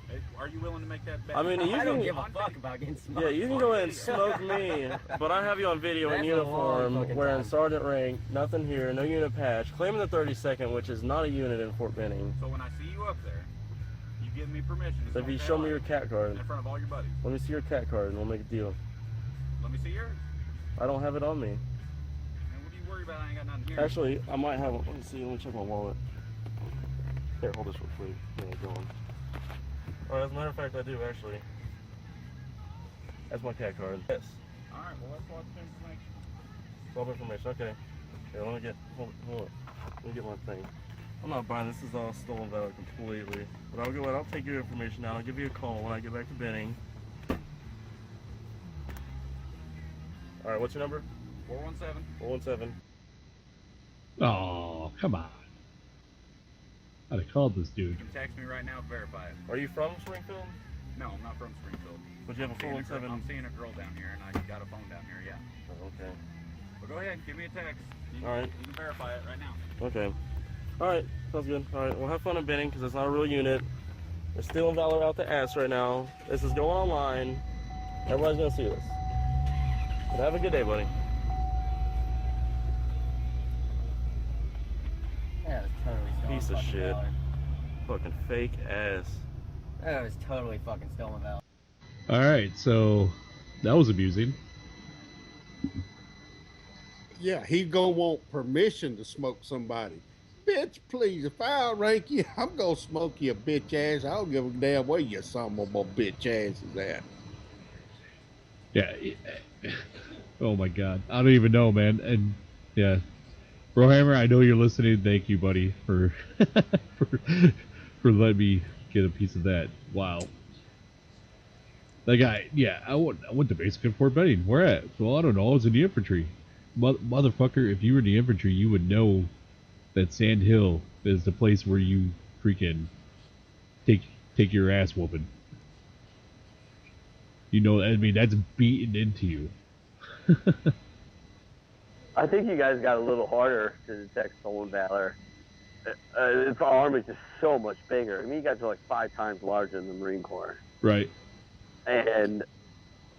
Hey, are you willing to make that bet? I mean, you I don't can- give a fuck about getting smoked. Yeah, you can go ahead and smoke me, but I have you on video in That's a long uniform, fucking wearing time. sergeant rank, nothing here, no unit patch, claiming the 32nd, which is not a unit in Fort Benning. So when I see you up there, you give me permission to So if smoke you that show me light your cat card, in front of all your buddies. let me see your cat card and we'll make a deal. Let me see yours. I don't have it on me. And what do you worry about? I ain't got nothing here. Actually, I might have it. Let me see. Let me check my wallet. Here, hold this real quick. Yeah, go on. As a matter of fact, I do actually. That's my cat card. Yes. All right, well, let's watch the information. Swap information. Okay. Here, let me get. Hold on. Let me get my thing. I'm not buying this. This is all stolen valor completely. But I'll go ahead. I'll take your information now. I'll give you a call when I get back to Benning. All right. What's your number? 417. 417. Oh, come on. I'd have called this dude. You can text me right now to verify it. Are you from Springfield? No, I'm not from Springfield. But you have a 417. I'm seeing a girl down here, and I got a phone down here, yeah. Oh, okay. Well, go ahead, give me a text. You, All right. You can verify it right now. Okay. Alright, sounds good. Alright, well have fun in Benning because it's not a real unit. They're stealing valor out the ass right now. This is going online. Everybody's gonna see this. But have a good day, buddy. That was totally stolen Piece of fucking shit. valor. Fucking fake ass. That was totally fucking stolen valor. Alright, so that was amusing. Yeah, he gonna want permission to smoke somebody. Bitch, please, if I outrank you, I'm gonna smoke you, bitch ass. I don't give a damn where your son of a bitch ass is at. Yeah. Oh my god. I don't even know, man. And yeah. Brohammer, I know you're listening. Thank you, buddy, for for letting me get a piece of that. Wow. That guy, yeah, I went to basic in Fort Benning. Where at? Well, I don't know. I was in the infantry. Motherfucker, if you were in the infantry, you would know that Sand Hill is the place where you freaking take your ass whooping. You know, I mean, that's beaten into you. I think you guys got a little harder to detect stolen valor. The Army's just so much bigger. I mean, you guys are like 5 times larger than the Marine Corps. Right. And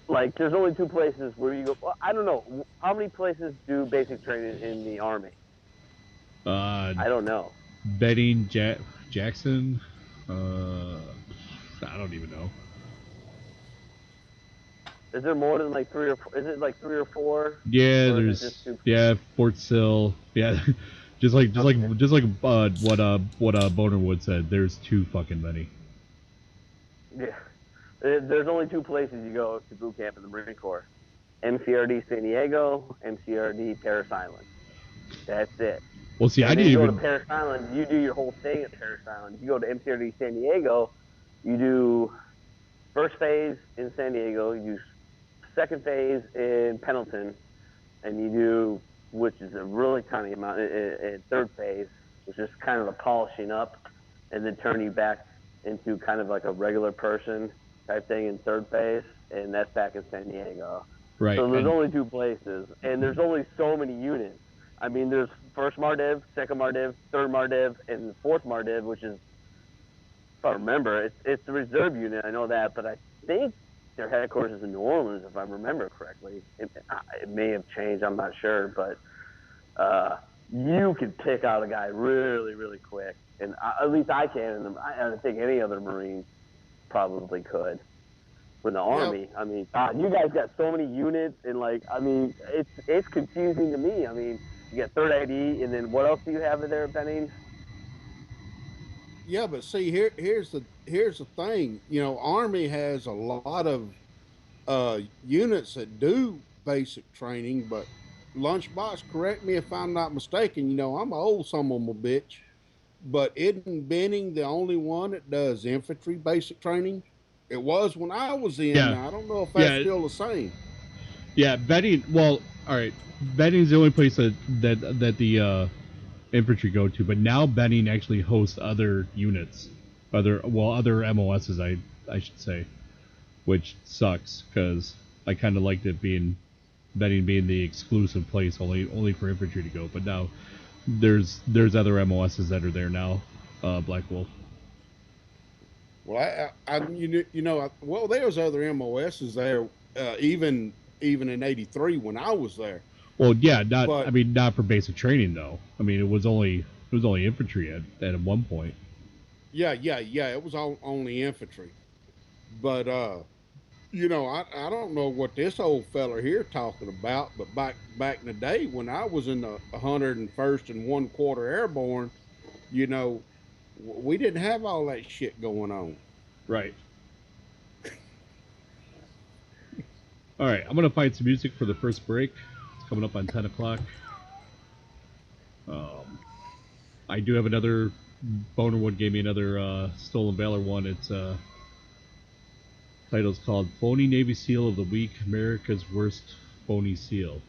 like, there's only 2 places where you go. Well, I don't know. How many places do basic training in the Army? I don't know. Benning, Jackson. I don't even know. Is there more than like 3 or 4? Is it like 3 or 4? Yeah, or there's Fort Sill. Yeah, just like what Bonerwood said. There's too fucking many. Yeah. There's only 2 places you go to boot camp in the Marine Corps: MCRD San Diego, MCRD Parris Island. That's it. Well, see, and I didn't you even go to Parris Island. You do your whole thing at Parris Island. If you go to MCRD San Diego, you do first phase in San Diego. You do second phase in Pendleton, and you do, which is a really tiny amount, in third phase, which is kind of a polishing up, and then turn you back into kind of like a regular person type thing in third phase, and that's back in San Diego. Right. So there's only 2 places, and there's only so many units. I mean, there's first MARDIV, second MARDIV, third MARDIV, and fourth MARDIV, which is, if I remember, it's the reserve unit. I know that, but I think their headquarters is in New Orleans, if I remember correctly. It may have changed. I'm not sure, but you can pick out a guy really, really quick, and at least I can. And I don't think any other Marine probably could. For the Army, I mean, God, you guys got so many units, and like, I mean, it's confusing to me. I mean, you got third ID, and then what else do you have there, Benning? Yeah, but see, here's the thing. You know, Army has a lot of units that do basic training, but Lunchbox, correct me if I'm not mistaken. You know, I'm an old son of a bitch, but isn't Benning the only one that does infantry basic training? It was when I was in. Yeah. I don't know if that's still the same. Yeah, Benning. Well, all right. Benning's the only place that the infantry go to, but now Benning actually hosts other units, other MOSs, I should say, which sucks because I kind of liked it Benning being the exclusive place only for infantry to go. But now there's other MOSs that are there now, Blackwolf. Well, well, there's other MOSs there, even in '83 when I was there. Well, yeah, not for basic training though. I mean, it was only infantry at one point. Yeah, it was only infantry. But you know, I don't know what this old fella here talking about, but back in the day when I was in the 101st and 1/4 Airborne, you know, we didn't have all that shit going on. Right. All right, I'm gonna find some music for the first break. It's coming up on 10 o'clock. I do have another. Bonerwood gave me another Stolen Valor one. It's title's called "Phony Navy SEAL of the Week: America's Worst Phony SEAL."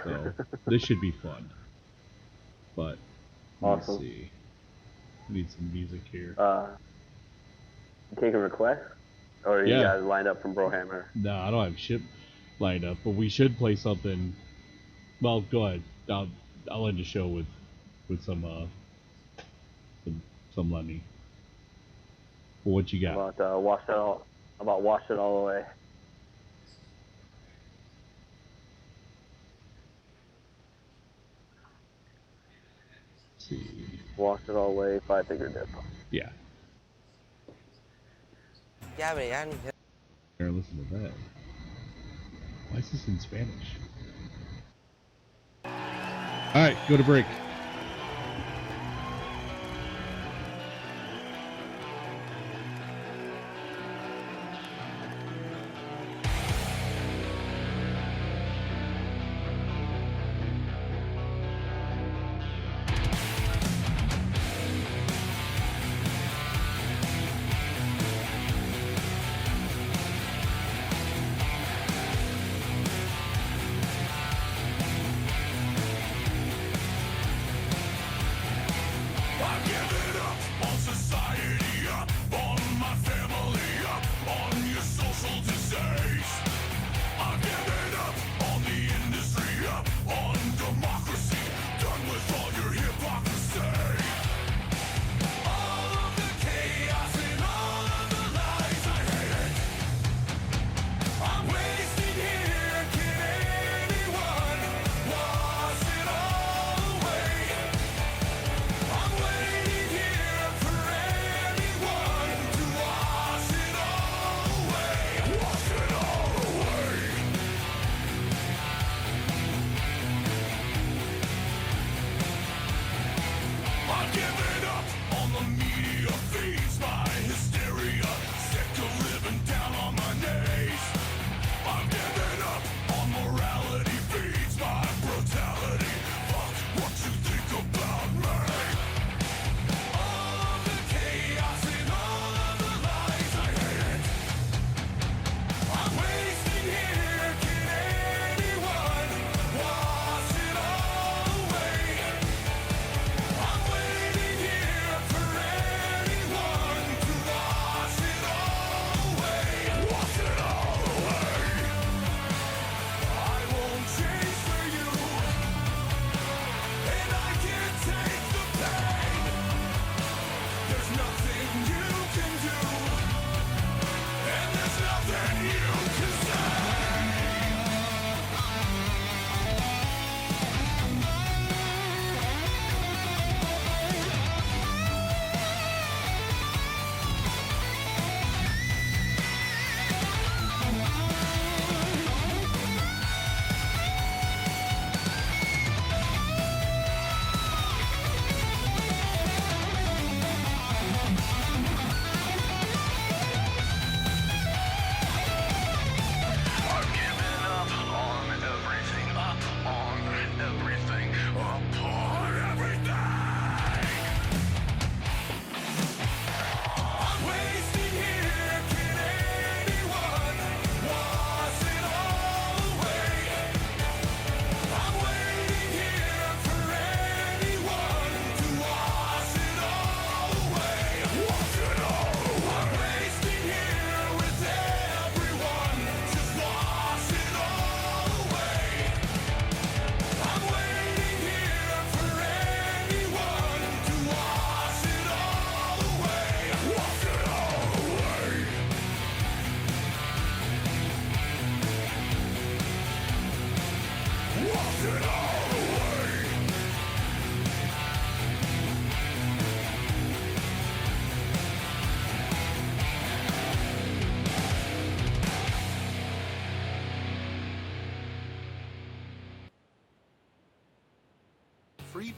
So this should be fun. But let's see. I need some music here. Taking requests? Or are you guys lined up from Brohammer? No, I don't have shit lined up, but we should play something. Well, go ahead. I'll end the show with some Lenny. Well, what you got? About wash it all away. Let's see. Wash it all away, 5-finger dip. Yeah. Here, listen to that. Why is this in Spanish? All right, go to break.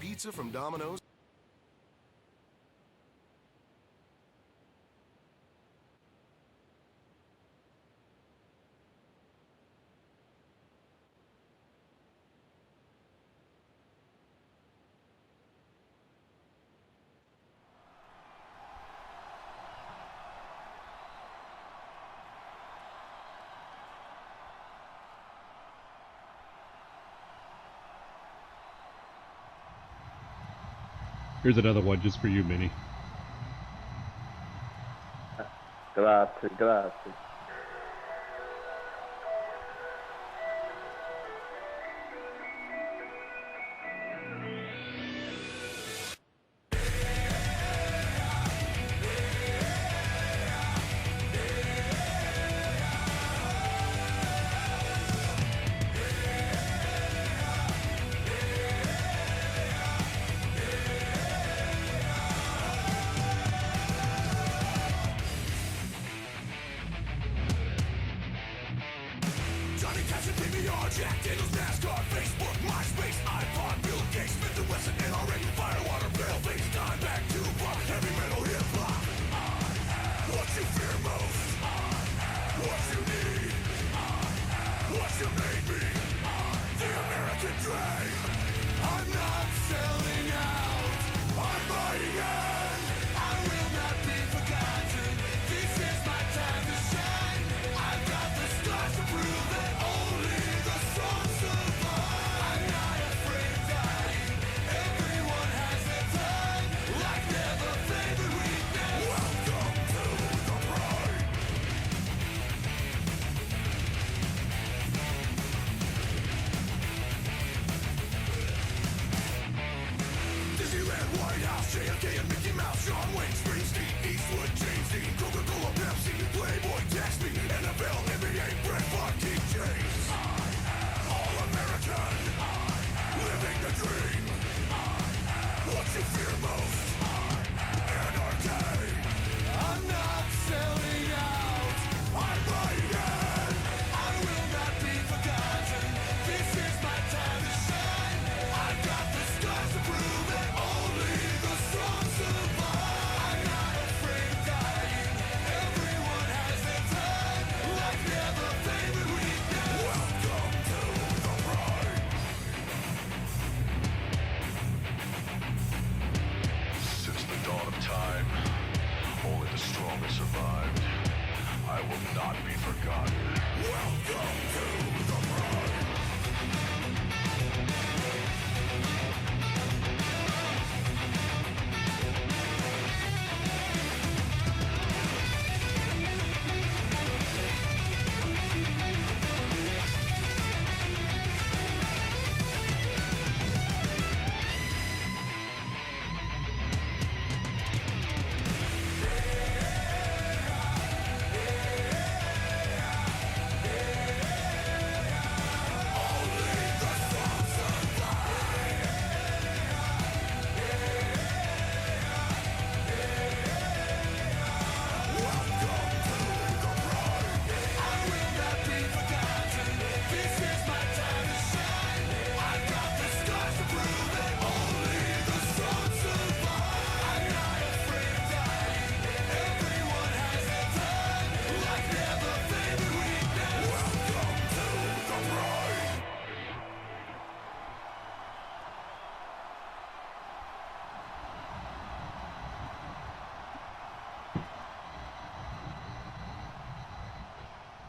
pizza from Domino's? Here's another one just for you, Minnie. Grazie, grazie.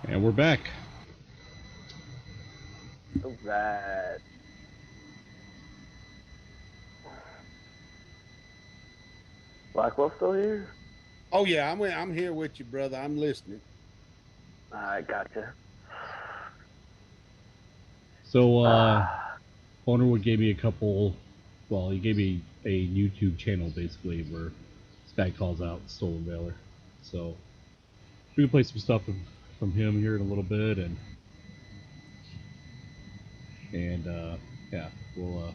And we're back. All right. Blackwolf still here? Oh yeah, I'm here with you, brother. I'm listening. I gotcha. So, Owner gave me a couple. Well, he gave me a YouTube channel basically where this guy calls out Stolen Valor. So we can play some stuff from him here in a little bit, and yeah, we'll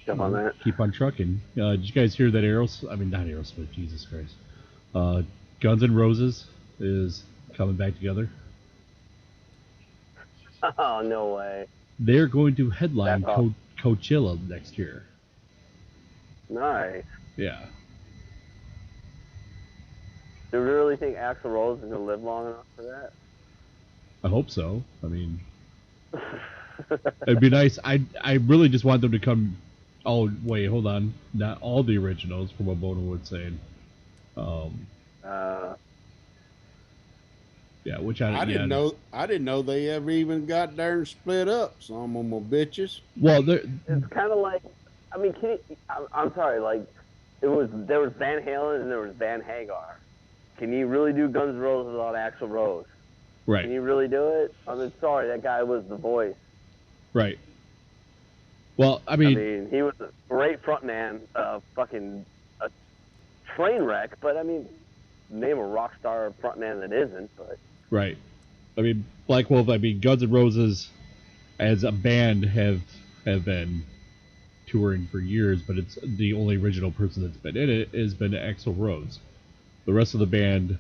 jump on that. Keep on trucking. Did you guys hear that not Aerosmith, Jesus Christ. Guns N' Roses is coming back together. Oh, no way. They're going to headline Coachella next year. Nice. Yeah. Do you really think Axl Rose is gonna live long enough for that? I hope so. I mean, it'd be nice. I really just want them to come. Oh wait, hold on. Not all the originals, from what Bono was saying. Yeah, which I didn't know they ever even got there and split up. Some of them bitches. Well, it's kind of like, I mean, I'm sorry, like there was Van Halen and there was Van Hagar. Can you really do Guns N' Roses without Axl Rose? right. Can you really do it? I mean, sorry, that guy was the voice. Right. Well, I mean, he was a great frontman, fucking a train wreck. But I mean, name a rock star frontman that isn't. But right. I mean, Blackwolf. I mean, Guns N' Roses as a band have been touring for years, but it's the only original person that's been in it has been Axl Rose. The rest of the band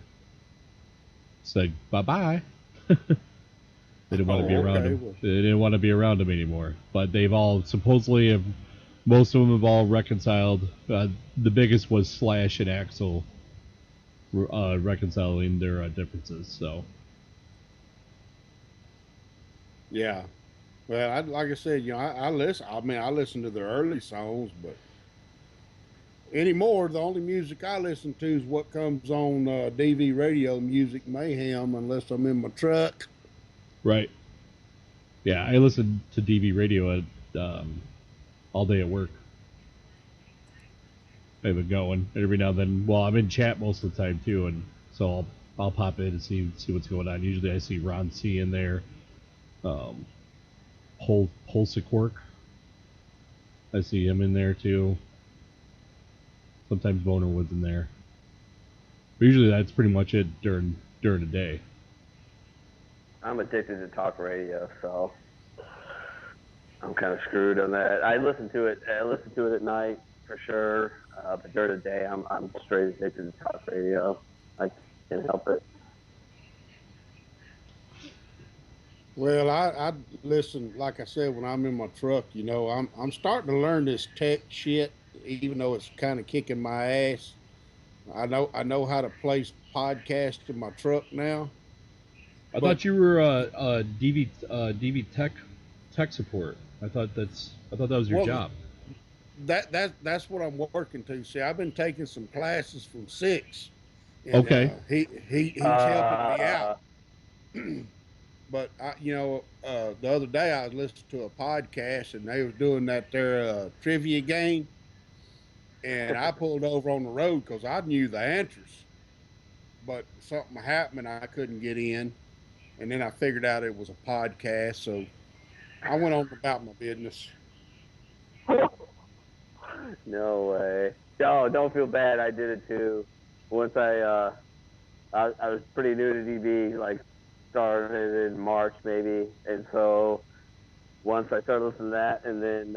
said bye-bye. They didn't want to be around him. They didn't want to be around him anymore. But they've all supposedly most of them have all reconciled. The biggest was Slash and Axl reconciling their differences. So. Yeah. Well, like I said, I listen. I mean, I listen to their early songs, but anymore, the only music I listen to is what comes on DV Radio, Music Mayhem, unless I'm in my truck. Right. Yeah, I listen to DV Radio all day at work. I've been going every now and then. Well, I'm in chat most of the time too, and so I'll pop in and see what's going on. Usually, I see Ron C in there. Polsicork. I see him in there too. Sometimes Boner was in there. But usually that's pretty much it during the day. I'm addicted to talk radio, so I'm kind of screwed on that. I listen to it at night for sure, but during the day I'm straight addicted to talk radio. I can't help it. Well, I listen, like I said, when I'm in my truck, I'm starting to learn this tech shit, even though it's kind of kicking my ass. I know how to place podcasts in my truck now. I thought you were DV tech support. I thought that was your job. That's what I'm working to. See, I've been taking some classes from Six. And, okay. He's helping me out. But the other day I was listening to a podcast and they was doing that there trivia game, and I pulled over on the road because I knew the answers, but something happened and I couldn't get in, and then I figured out it was a podcast, so I went on about my business. No way. Oh, don't feel bad. I did it too. Once I was pretty new to DB, like started in March maybe, and so once I started listening to that, and then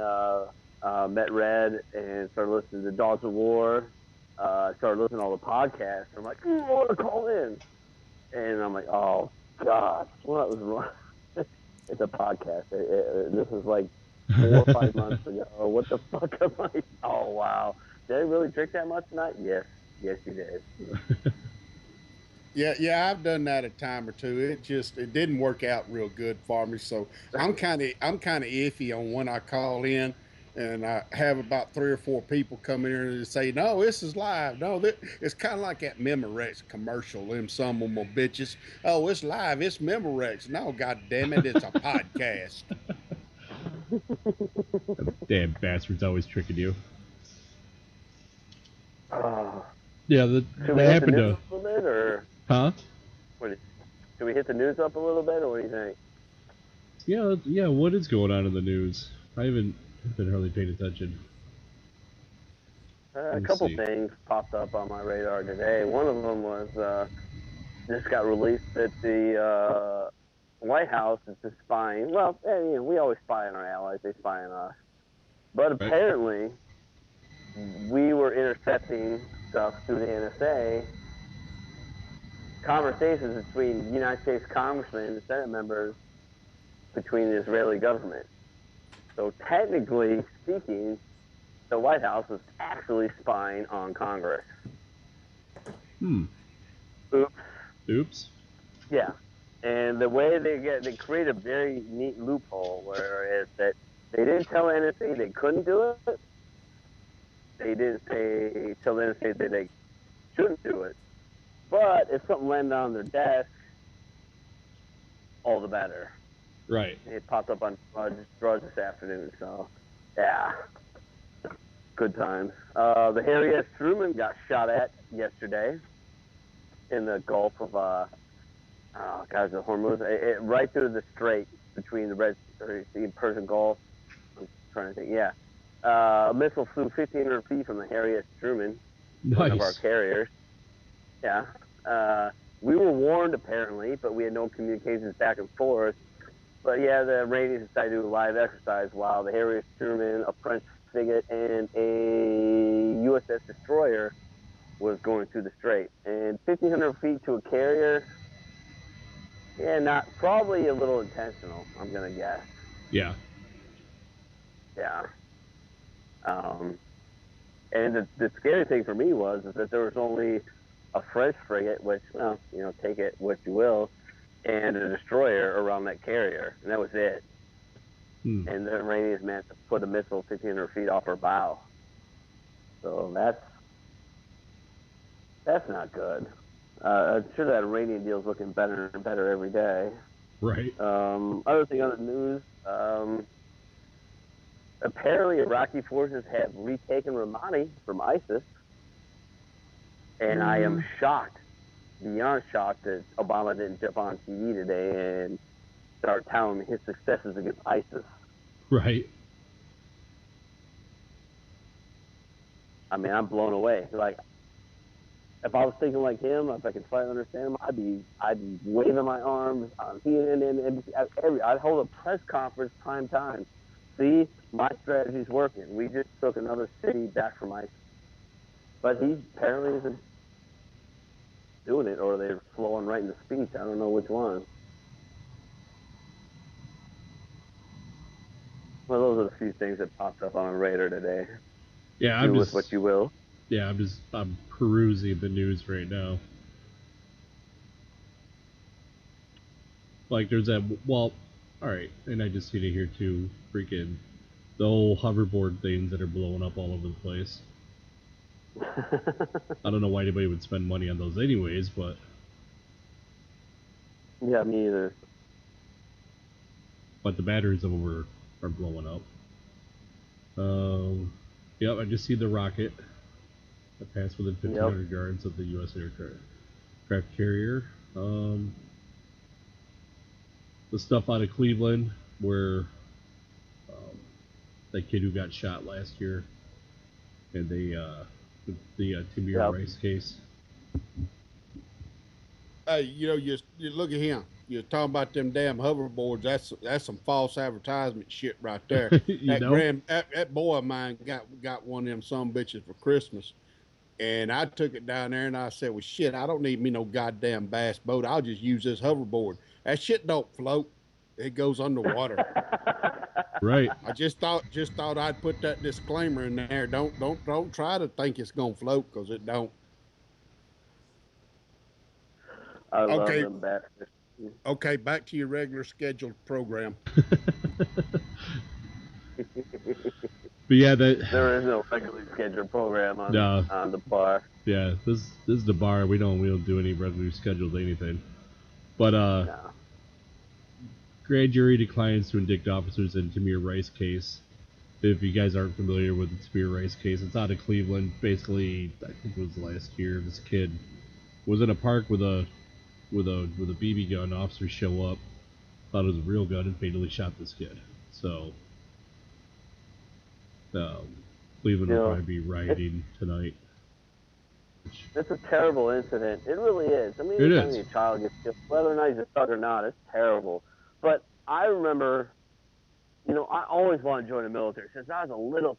met Red and started listening to Dogs of War, I started listening to all the podcasts. I'm like, I want to call in, and I'm like, oh God, what was wrong? It's a podcast. This is like 4 or 5 months ago. What the fuck am I? Oh wow, did I really drink that much tonight? Yes, you did. Yeah, I've done that a time or two. It didn't work out real good for me. So I'm kind of iffy on when I call in, and I have about 3 or 4 people come in here and say, "No, this is live." No, it's kind of like that Memorex commercial. Them some of them bitches. Oh, it's live. It's Memorex. No, God damn it, it's a podcast. Damn bastards always tricking you. Yeah, that happened to. A little bit, or? Huh? Should we hit the news up a little bit, or what do you think? Yeah. What is going on in the news? I haven't been hardly paying attention. A couple things popped up on my radar today. One of them was just got released that the White House is just spying. Well, we always spy on our allies; they spy on us. But apparently, we were intercepting stuff through the NSA. Conversations between United States congressmen and Senate members between the Israeli government. So technically speaking, the White House was actually spying on Congress. Oops. Yeah. And the way they create a very neat loophole where it's that they didn't tell NSA they couldn't do it. They didn't tell NSA that they shouldn't do it. But if something landed on their desk, all the better. Right. It popped up on Drudge this afternoon, so yeah. Good times. The Harry S. Truman got shot at yesterday in the Gulf of the Hormuz, right through the strait between the Persian Gulf. I'm trying to think. Yeah, a missile flew 1,500 feet from the Harry S. Truman, one of our carriers. Yeah, we were warned apparently, but we had no communications back and forth. But yeah, the Iranians decided to do a live exercise while the Harry S. Truman, a French frigate, and a USS destroyer was going through the strait. And 1,500 feet to a carrier, yeah, probably a little intentional, I'm going to guess. Yeah. Yeah. And the scary thing for me was that there was only a French frigate, which, well, take it what you will, and a destroyer around that carrier, and that was it. And the Iranians managed to put a missile 1,500 feet off her bow. So that's not good. I'm sure that Iranian deal is looking better and better every day. Right. Other thing on the news, apparently Iraqi forces have retaken Ramadi from ISIS. And I am shocked, beyond shocked, that Obama didn't jump on TV today and start telling his successes against ISIS. Right. I mean, I'm blown away. Like, if I was thinking like him, if I could try to understand him, I'd be waving my arms on CNN, NBC, I'd hold a press conference prime time. See, my strategy's working. We just took another city back from ISIS. But he apparently isn't doing it, or they're flowing right in the speech. I don't know which one. Well, those are the few things that popped up on Radar today. Yeah, Do with what you will. Yeah, I'm perusing the news right now. Like, there's that, well, alright, and I just see it here too, freaking, the whole hoverboard things that are blowing up all over the place. I don't know why anybody would spend money on those anyways, but... Yeah, me either. But the batteries over are blowing up. Yep, I just see the rocket that passed within 1,500 yards of the U.S. aircraft carrier. The stuff out of Cleveland where that kid who got shot last year, and the Tamir Rice case. Hey, you look at him. You're talking about them damn hoverboards. That's some false advertisement shit right there. That boy of mine got one of them some bitches for Christmas, and I took it down there and I said, "Well, shit, I don't need me no goddamn bass boat. I'll just use this hoverboard. That shit don't float. It goes underwater." Right. I just thought I'd put that disclaimer in there. Don't try to think it's gonna float, because it don't. I love them bastards. Okay, back to your regular scheduled program. But yeah, there is no regularly scheduled program on the bar. Yeah, this is the bar. We don't do any regularly scheduled anything. But grand jury declines to indict officers in Tamir Rice case. If you guys aren't familiar with the Tamir Rice case, it's out of Cleveland. Basically, I think it was last year. This kid was in a park with a BB gun. Officers show up, thought it was a real gun, and fatally shot this kid. So Cleveland will probably be rioting tonight. It's a terrible incident. It really is. I mean, anytime a child gets killed, whether or not he's a thug or not, it's terrible. But I remember, I always wanted to join the military since I was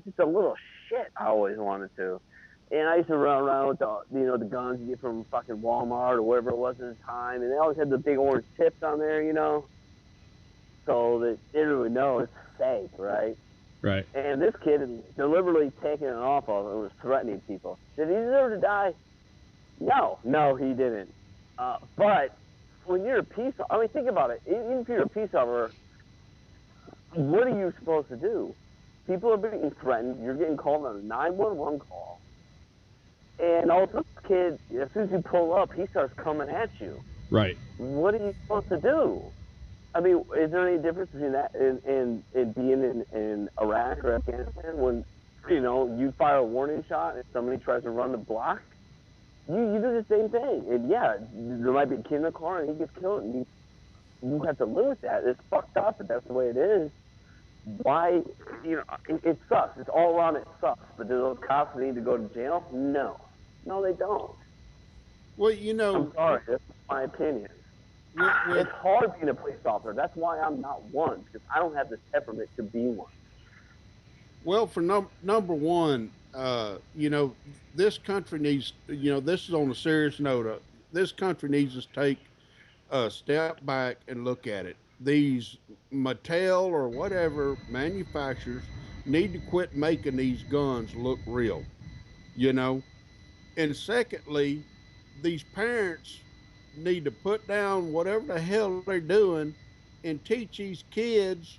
just a little shit. I always wanted to. And I used to run around with the guns you get from fucking Walmart or wherever it was at the time, and they always had the big orange tips on there, so that everyone would know it's fake, right? Right. And this kid is deliberately taking it off of and was threatening people. Did he deserve to die? No, he didn't. But when you're a peace officer, I mean, think about it. Even if you're a peace officer, what are you supposed to do? People are being threatened. You're getting called on a 911 call. And all of a sudden, this kid, as soon as you pull up, he starts coming at you. Right. What are you supposed to do? I mean, is there any difference between that and being in Iraq or Afghanistan when, you fire a warning shot and somebody tries to run the block? You do the same thing. And yeah, there might be a kid in the car and he gets killed and you have to live with that. It's fucked up, but that's the way it is. Why, it sucks. It's all around, it sucks. But do those cops need to go to jail? No, they don't. Well, I'm sorry, that's my opinion. It's hard being a police officer. That's why I'm not one, because I don't have the temperament to be one. Well, for number one, this country needs, this is on a serious note. This country needs to take a step back and look at it. These Mattel or whatever manufacturers need to quit making these guns look real, And secondly, these parents need to put down whatever the hell they're doing and teach these kids.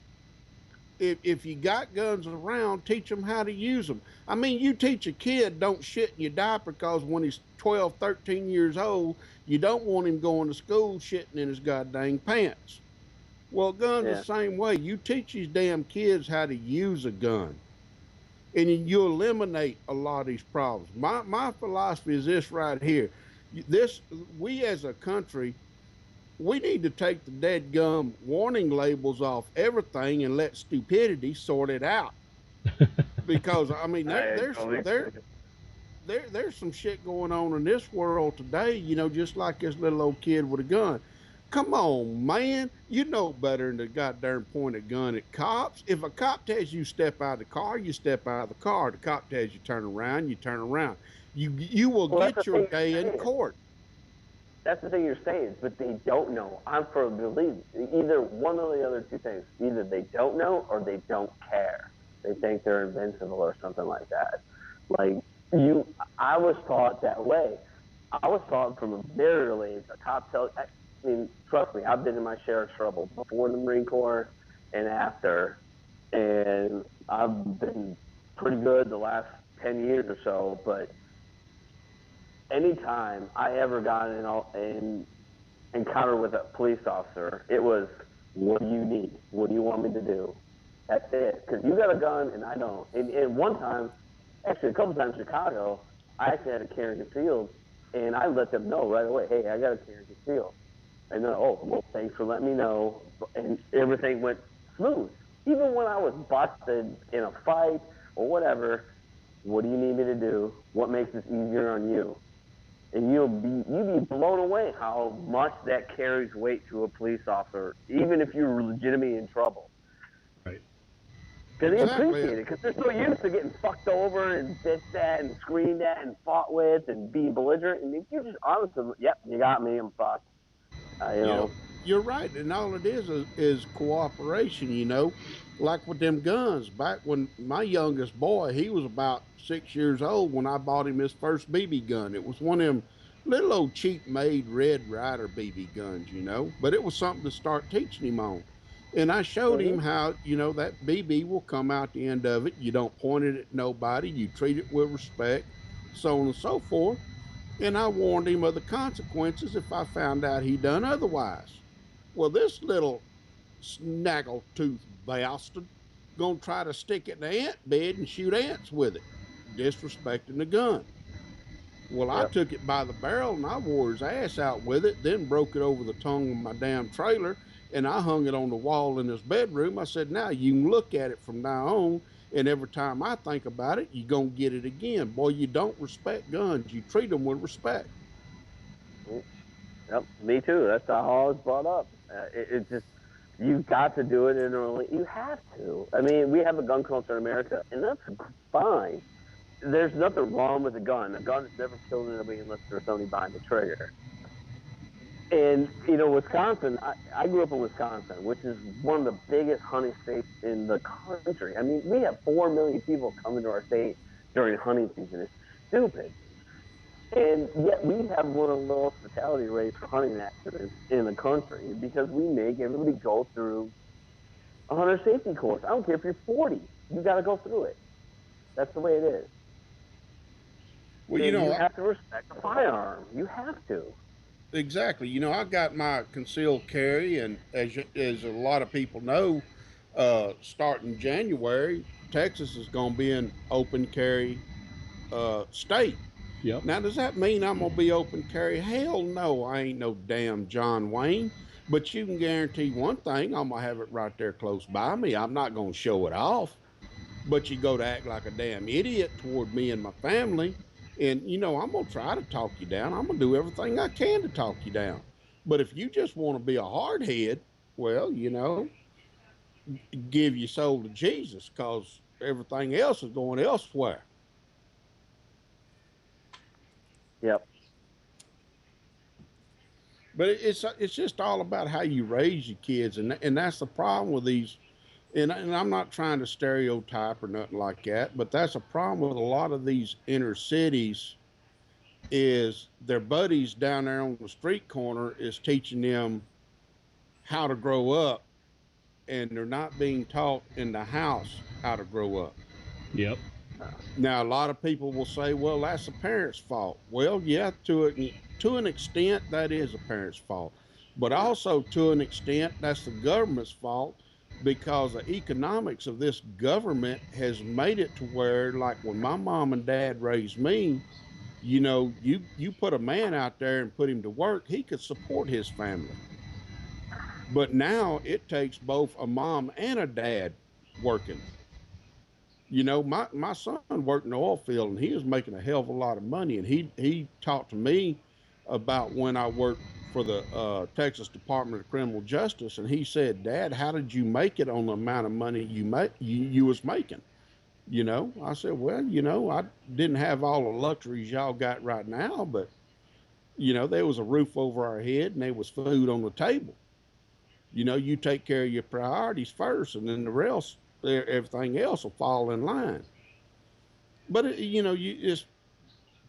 If you got guns around, teach them how to use them. I mean, you teach a kid don't shit in your diaper because when he's 12, 13 years old, you don't want him going to school shitting in his goddamn pants. Well, guns the same way. You teach these damn kids how to use a gun, and you eliminate a lot of these problems. My philosophy is this right here. We as a country, we need to take the dadgum warning labels off everything and let stupidity sort it out. Because I mean, there's some shit going on in this world today. Just like this little old kid with a gun. Come on, man. You know better than to goddamn point a gun at cops. If a cop tells you step out of the car, you step out of the car. The cop tells you turn around, you turn around. You will get your day in court. That's the thing you're saying, but they don't know. I'm for believe either one of the other two things. Either they don't know or they don't care. They think they're invincible or something like that. I was taught that way. I was taught from a very early age. A cop tells. I mean, trust me, I've been in my share of trouble before the Marine Corps and after, and I've been pretty good the last 10 years or so. But anytime I ever got in encounter with a police officer, it was, what do you need? What do you want me to do? That's it. Because you got a gun and I don't. And one time, actually a couple times in Chicago, I actually had a carry concealed, and I let them know right away, hey, I got a carry concealed. And then, well, thanks for letting me know. And everything went smooth. Even when I was busted in a fight or whatever, what do you need me to do? What makes this easier on you? And you'll be blown away how much that carries weight to a police officer, even if you're legitimately in trouble. Right. Because they appreciate it, because they're so used to getting fucked over and bitched at and screamed at and fought with and being belligerent. And if you're just honest with them, yep, you got me, I'm fucked. You're right, and all it is cooperation. Like with them guns. Back when my youngest boy, he was about 6 years old when I bought him his first BB gun. It was one of them little old cheap made Red Ryder BB guns, but it was something to start teaching him on. And I showed him how, that BB will come out the end of it. You don't point it at nobody. You treat it with respect, so on and so forth. And I warned him of the consequences if I found out he done otherwise. Well, this little snaggletooth bastard gonna try to stick it in the ant bed and shoot ants with it, disrespecting the gun. Well, I took it by the barrel and I wore his ass out with it, then broke it over the tongue of my damn trailer, and I hung it on the wall in his bedroom. I said, now you can look at it from now on, and every time I think about it, you're going to get it again. Boy, you don't respect guns. You treat them with respect. Yep, me too. That's how I was brought up. It's just, you've got to do it in early. You have to. I mean, we have a gun culture in America, and that's fine. There's nothing wrong with a gun. A gun has never killed anybody unless there's somebody behind the trigger. And, you know, Wisconsin, I grew up in Wisconsin, which is one of the biggest hunting states in the country. I mean, we have 4 million people coming to our state during hunting season. It's stupid. And yet we have one of the lowest fatality rates for hunting accidents in the country because we make everybody go through a hunter safety course. I don't care if you're 40. You got to go through it. That's the way it is. Well, And you know, you have to respect a firearm. You have to. exactly. You know, I got my concealed carry, and as a lot of people know, starting January, Texas is going to be an open carry state. Yep. Now, does that mean I'm going to be open carry? Hell no, I ain't no damn John Wayne. But you can guarantee one thing, I'm going to have it right there close by me. I'm not going to show it off. But you go to act like a damn idiot toward me and my family. And, you know, I'm going to try to talk you down. I'm going to do everything I can to talk you down. But if you just want to be a hardhead, well, you know, give your soul to Jesus because everything else is going elsewhere. Yep. But it's just all about how you raise your kids, and that's the problem with these. And I'm not trying to stereotype or nothing like that, but that's a problem with a lot of these inner cities. Is their buddies down there on the street corner is teaching them how to grow up, and they're not being taught in the house how to grow up. Yep. Now, a lot of people will say, well, that's the parents' fault. Well, yeah, to an extent, that is a parent's fault. But also, to an extent, that's the government's fault because the economics of this government has made it to where, like when my mom and dad raised me, you know, you put a man out there and put him to work, he could support his family. But now it takes both a mom and a dad working. You know, my son worked in the oil field and he was making a hell of a lot of money. And he talked to me about when I worked for the Texas Department of Criminal Justice. And he said, Dad, how did you make it on the amount of money you was making? You know, I said, well, you know, I didn't have all the luxuries y'all got right now, but, you know, there was a roof over our head and there was food on the table. You know, you take care of your priorities first and then the rest, everything else will fall in line. But you know,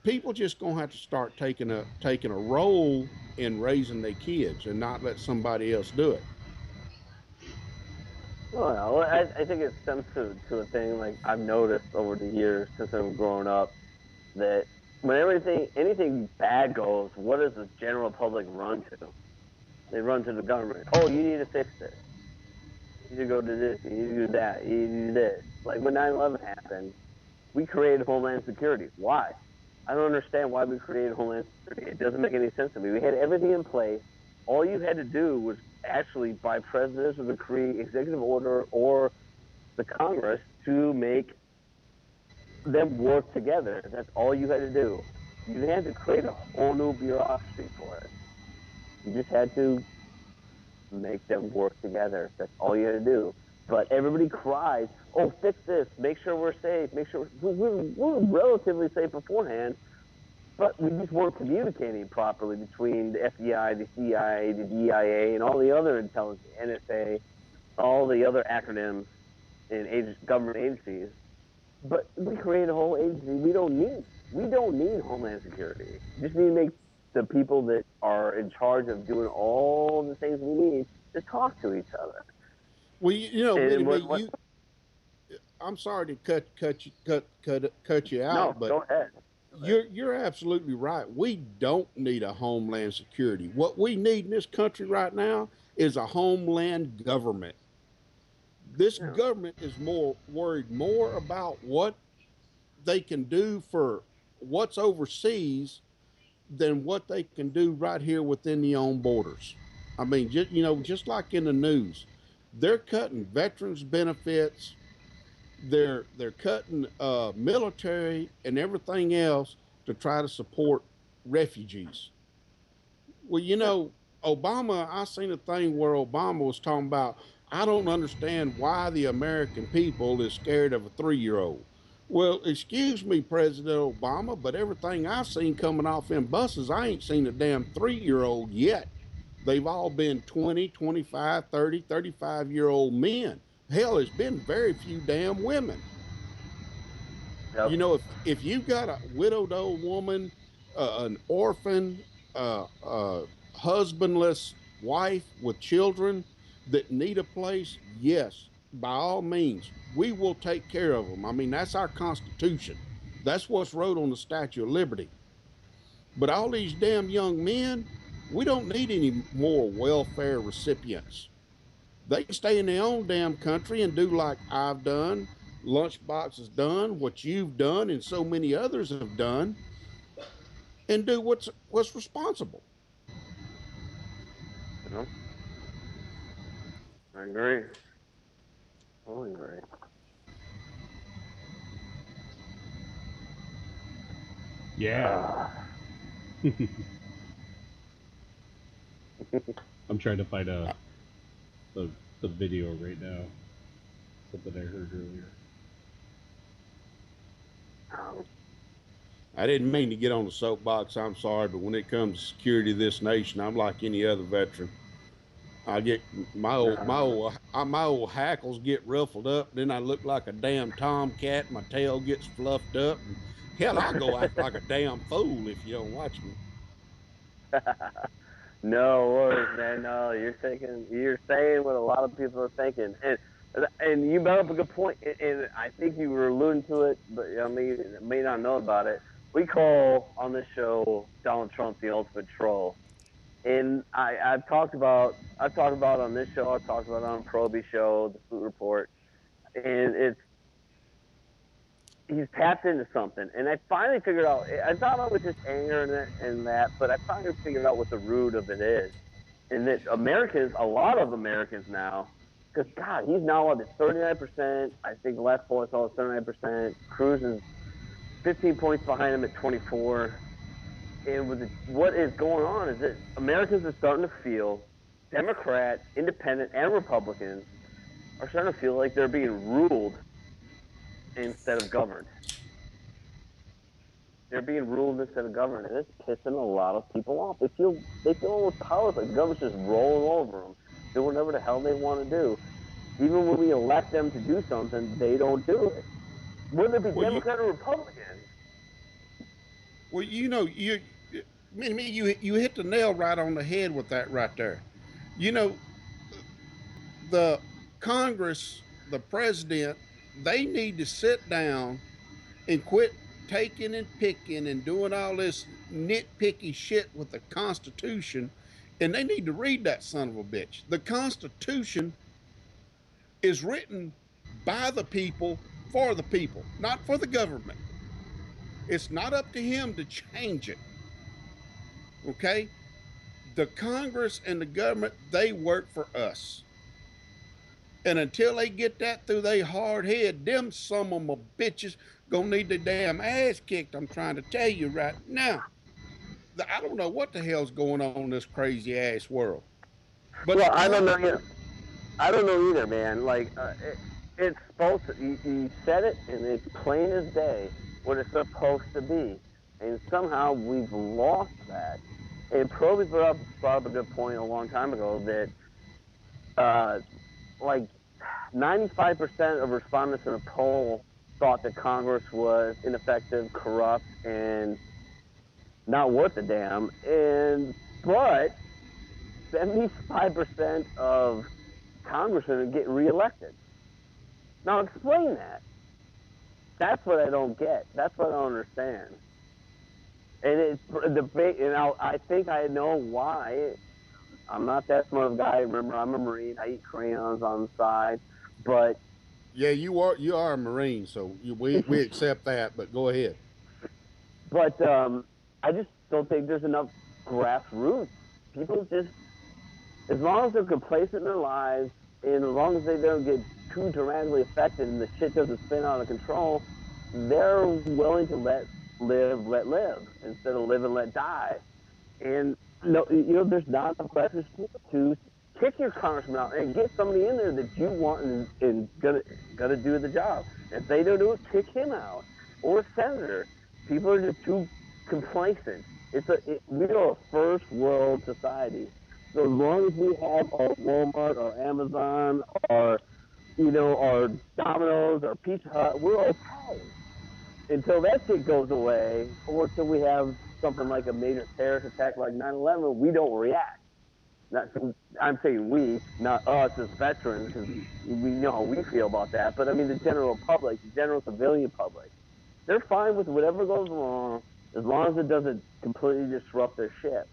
people just gonna have to start taking a role in raising their kids and not let somebody else do it. Well, I think it stems to a thing like I've noticed over the years since I've grown up that when anything bad goes, what does the general public run to? They run to the government. Oh, you need to fix this. You need to go to this. You need to do that. You need to do this. Like when 9/11 happened, we created Homeland Security. Why? I don't understand why we created Homeland Security. It doesn't make any sense to me. We had everything in place. All you had to do was actually by presidential decree, executive order, or the Congress to make them work together. That's all you had to do. You didn't have to create a whole new bureaucracy for it. You just had to make them work together. That's all you had to do. But everybody cries, oh, fix this, make sure we're safe, make sure we're relatively safe beforehand, but we just weren't communicating properly between the FBI, the CIA, the DIA, and all the other intelligence, NSA, all the other acronyms in government agencies. But we created a whole agency we don't need Homeland Security. We just need to make the people that are in charge of doing all the things we need to talk to each other. Well, you know, I'm sorry to cut you out, no, but go ahead. You're absolutely right. We don't need a Homeland Security. What we need in this country right now is a homeland government. This government is worried more about what they can do for what's overseas than what they can do right here within the own borders. I mean, just like in the news, they're cutting veterans benefits, they're cutting military and everything else to try to support refugees. Well, you know, Obama, I seen a thing where Obama was talking about, I don't understand why the American people is scared of a 3-year-old. Well, excuse me, President Obama, but everything I've seen coming off in buses, I ain't seen a damn 3-year-old yet. They've all been 20, 25, 30, 35-year-old men. Hell, there's been very few damn women. Yep. You know, if you've got a widowed old woman, an orphan, husbandless wife with children that need a place, yes, by all means, we will take care of them. I mean, that's our Constitution. That's what's wrote on the Statue of Liberty. But all these damn young men, we don't need any more welfare recipients. They stay in their own damn country and do like I've done, Lunchbox has done, what you've done, and so many others have done, and do what's responsible. You know? I agree. I agree. Yeah. I'm trying to find the video right now. Something I heard earlier. I didn't mean to get on the soapbox, I'm sorry, but when it comes to security of this nation, I'm like any other veteran. I get my old hackles get ruffled up, then I look like a damn tomcat, my tail gets fluffed up, and hell, I'll go act like a damn fool if you don't watch me. No worries, man. No, you're saying what a lot of people are thinking, and you brought up a good point, and I think you were alluding to it, but I mean, may not know about it. We call on this show Donald Trump the ultimate troll, and I've talked about on this show, I've talked about on Proby show, the Food Report, and he's tapped into something, and I finally figured out. I thought it was just anger and that, but I finally figured out what the root of it is, and that a lot of Americans now, because God, he's now up at 39%. I think the last poll I saw was 39%. Cruz is 15 points behind him at 24. And what is going on is that Americans are starting to feel, Democrat, Independent, and Republicans are starting to feel like they're being ruled instead of governed. They're being ruled instead of governed, and it's pissing a lot of people off. They feel almost powerless, like the government's just rolling over them, doing whatever the hell they want to do. Even when we elect them to do something, they don't do it. Whether it be Democrat or Republican. Well, you know, you hit the nail right on the head with that right there. You know, the Congress, the president, they need to sit down and quit taking and picking and doing all this nitpicky shit with the Constitution, and they need to read that son of a bitch. The Constitution is written by the people for the people, not for the government. It's not up to him to change it. Okay? The Congress and the government, they work for us. And until they get that through their hard head, them some of them bitches gonna need their damn ass kicked. I'm trying to tell you right now. I don't know what the hell's going on in this crazy ass world. But well, I don't know. I don't know either, man. Like it's supposed to. You said it, and it's plain as day what it's supposed to be, and somehow we've lost that. And Proby brought up a good point a long time ago that, like, 95% of respondents in a poll thought that Congress was ineffective, corrupt, and not worth a damn. But 75% of congressmen get reelected. Now explain that. That's what I don't get. That's what I don't understand. And it's debate, and I think I know why. I'm not that smart of a guy. Remember, I'm a Marine. I eat crayons on the side, but yeah, you are a Marine, so we accept that. But go ahead. But I just don't think there's enough grassroots. People just, as long as they're complacent in their lives, and as long as they don't get too dramatically affected and the shit doesn't spin out of control, they're willing to let live instead of live and let die. And no, there's not enough pressure to kick your congressman out and get somebody in there that you want and gonna do the job. If they don't do it, kick him out. Or a senator. People are just too complacent. We are a first world society, So as long as we have our Walmart, our Amazon, our, our Domino's, our Pizza Hut, we're okay. Until that shit goes away, or until we have something like a major terrorist attack like 9/11, we don't react. I'm saying we, not us as veterans, because we know how we feel about that. But I mean, the general public, the general civilian public, they're fine with whatever goes wrong as long as it doesn't completely disrupt their shit.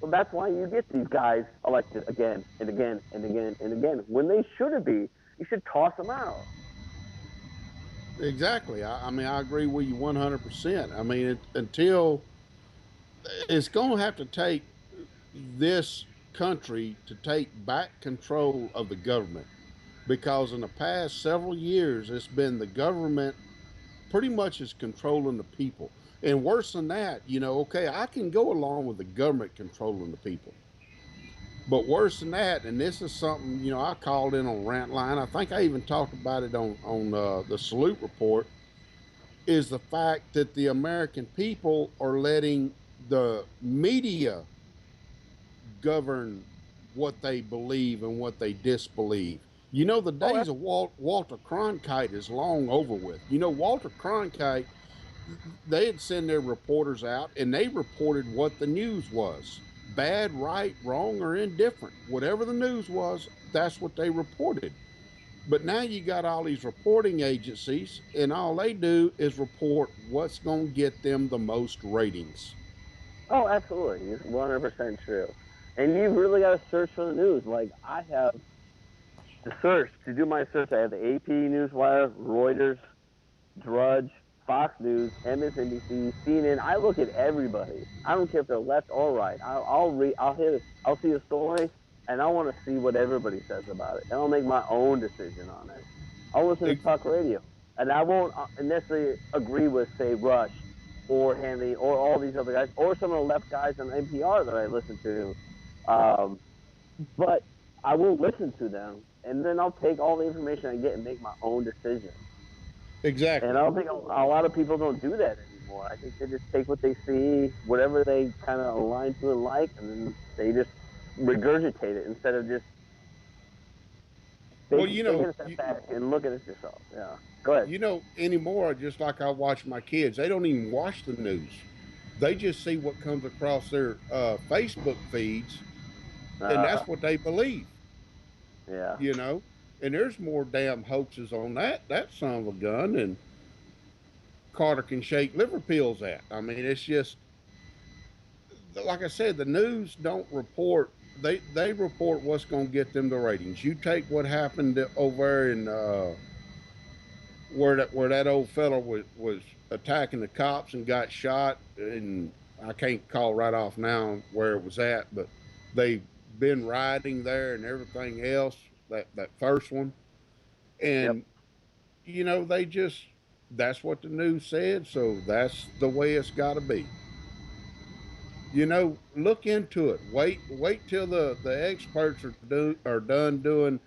So that's why you get these guys elected again and again and again and again. When they shouldn't be, you should toss them out. Exactly. I mean, I agree with you 100%. I mean, until it's going to have to take this country to take back control of the government, because in the past several years, it's been the government pretty much is controlling the people. And worse than that, okay, I can go along with the government controlling the people. But worse than that, and this is something, I called in on Rant Line. I think I even talked about it on the Salute Report, is the fact that the American people are letting the media govern what they believe and what they disbelieve. The days of Walter Cronkite is long over with. Walter Cronkite, they had sent their reporters out and they reported what the news was. Bad, right, wrong, or indifferent. Whatever the news was, that's what they reported. But now you got all these reporting agencies, and all they do is report what's going to get them the most ratings. Oh, absolutely. It's 100% true. And you've really got to search for the news. Like, I have to do my search, I have the AP Newswire, Reuters, Drudge, Fox News, MSNBC, CNN. I look at everybody. I don't care if they're left or right. I'll see a story, and I want to see what everybody says about it, and I'll make my own decision on it. I'll listen to talk radio, and I won't necessarily agree with, say, Rush or Hanley or all these other guys or some of the left guys on NPR that I listen to, but I will listen to them, and then I'll take all the information I get and make my own decision. Exactly. And I don't think a lot of people don't do that anymore. I think they just take what they see, whatever they kind of align to and like, and then they just regurgitate it instead of just taking a step back and look at it yourself. Yeah. Go ahead. Anymore, just like I watch my kids, they don't even watch the news. They just see what comes across their Facebook feeds, and that's what they believe. Yeah. And there's more damn hoaxes on that son of a gun, and Carter can shake liver pills at. I mean, it's just, like I said, the news don't report. They report what's going to get them the ratings. You take what happened over in where that old fella was attacking the cops and got shot, and I can't call right off now where it was at, but they've been rioting there and everything else. That first one, and they just, that's what the news said, so that's the way it's got to be. Look into it. Wait till the experts are done doing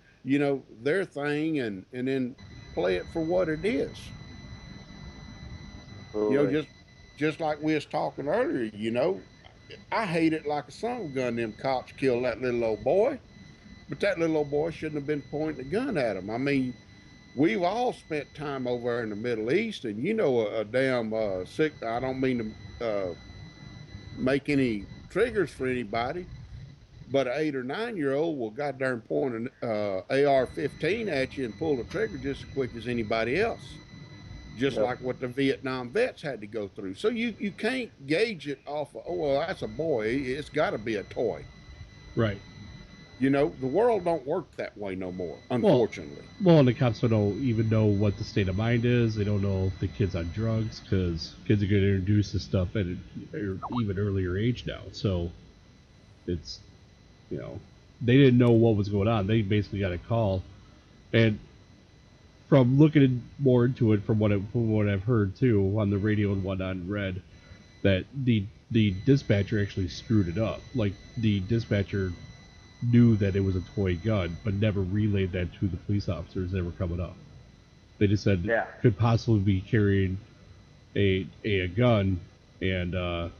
their thing, and then play it for what it is. Just like we was talking earlier. I hate it like a son of a gun. Them cops killed that little old boy. But that little old boy shouldn't have been pointing a gun at him. I mean, we've all spent time over there in the Middle East, and a damn sick, I don't mean to make any triggers for anybody, but an 8 or 9 year old will goddamn point an AR-15 at you and pull the trigger just as quick as anybody else. Just like what the Vietnam vets had to go through. So you can't gauge it off of, oh, well, that's a boy. It's got to be a toy. Right. The world don't work that way no more, unfortunately. Well, and the cops don't even know what the state of mind is. They don't know if the kid's on drugs, because kids are going to introduce this stuff at an even earlier age now. So it's, they didn't know what was going on. They basically got a call. And from looking more into it, from what I've heard, too, on the radio and whatnot, and read, that the dispatcher actually screwed it up. Like, the dispatcher knew that it was a toy gun, but never relayed that to the police officers that were coming up. They just said could possibly be carrying a gun, and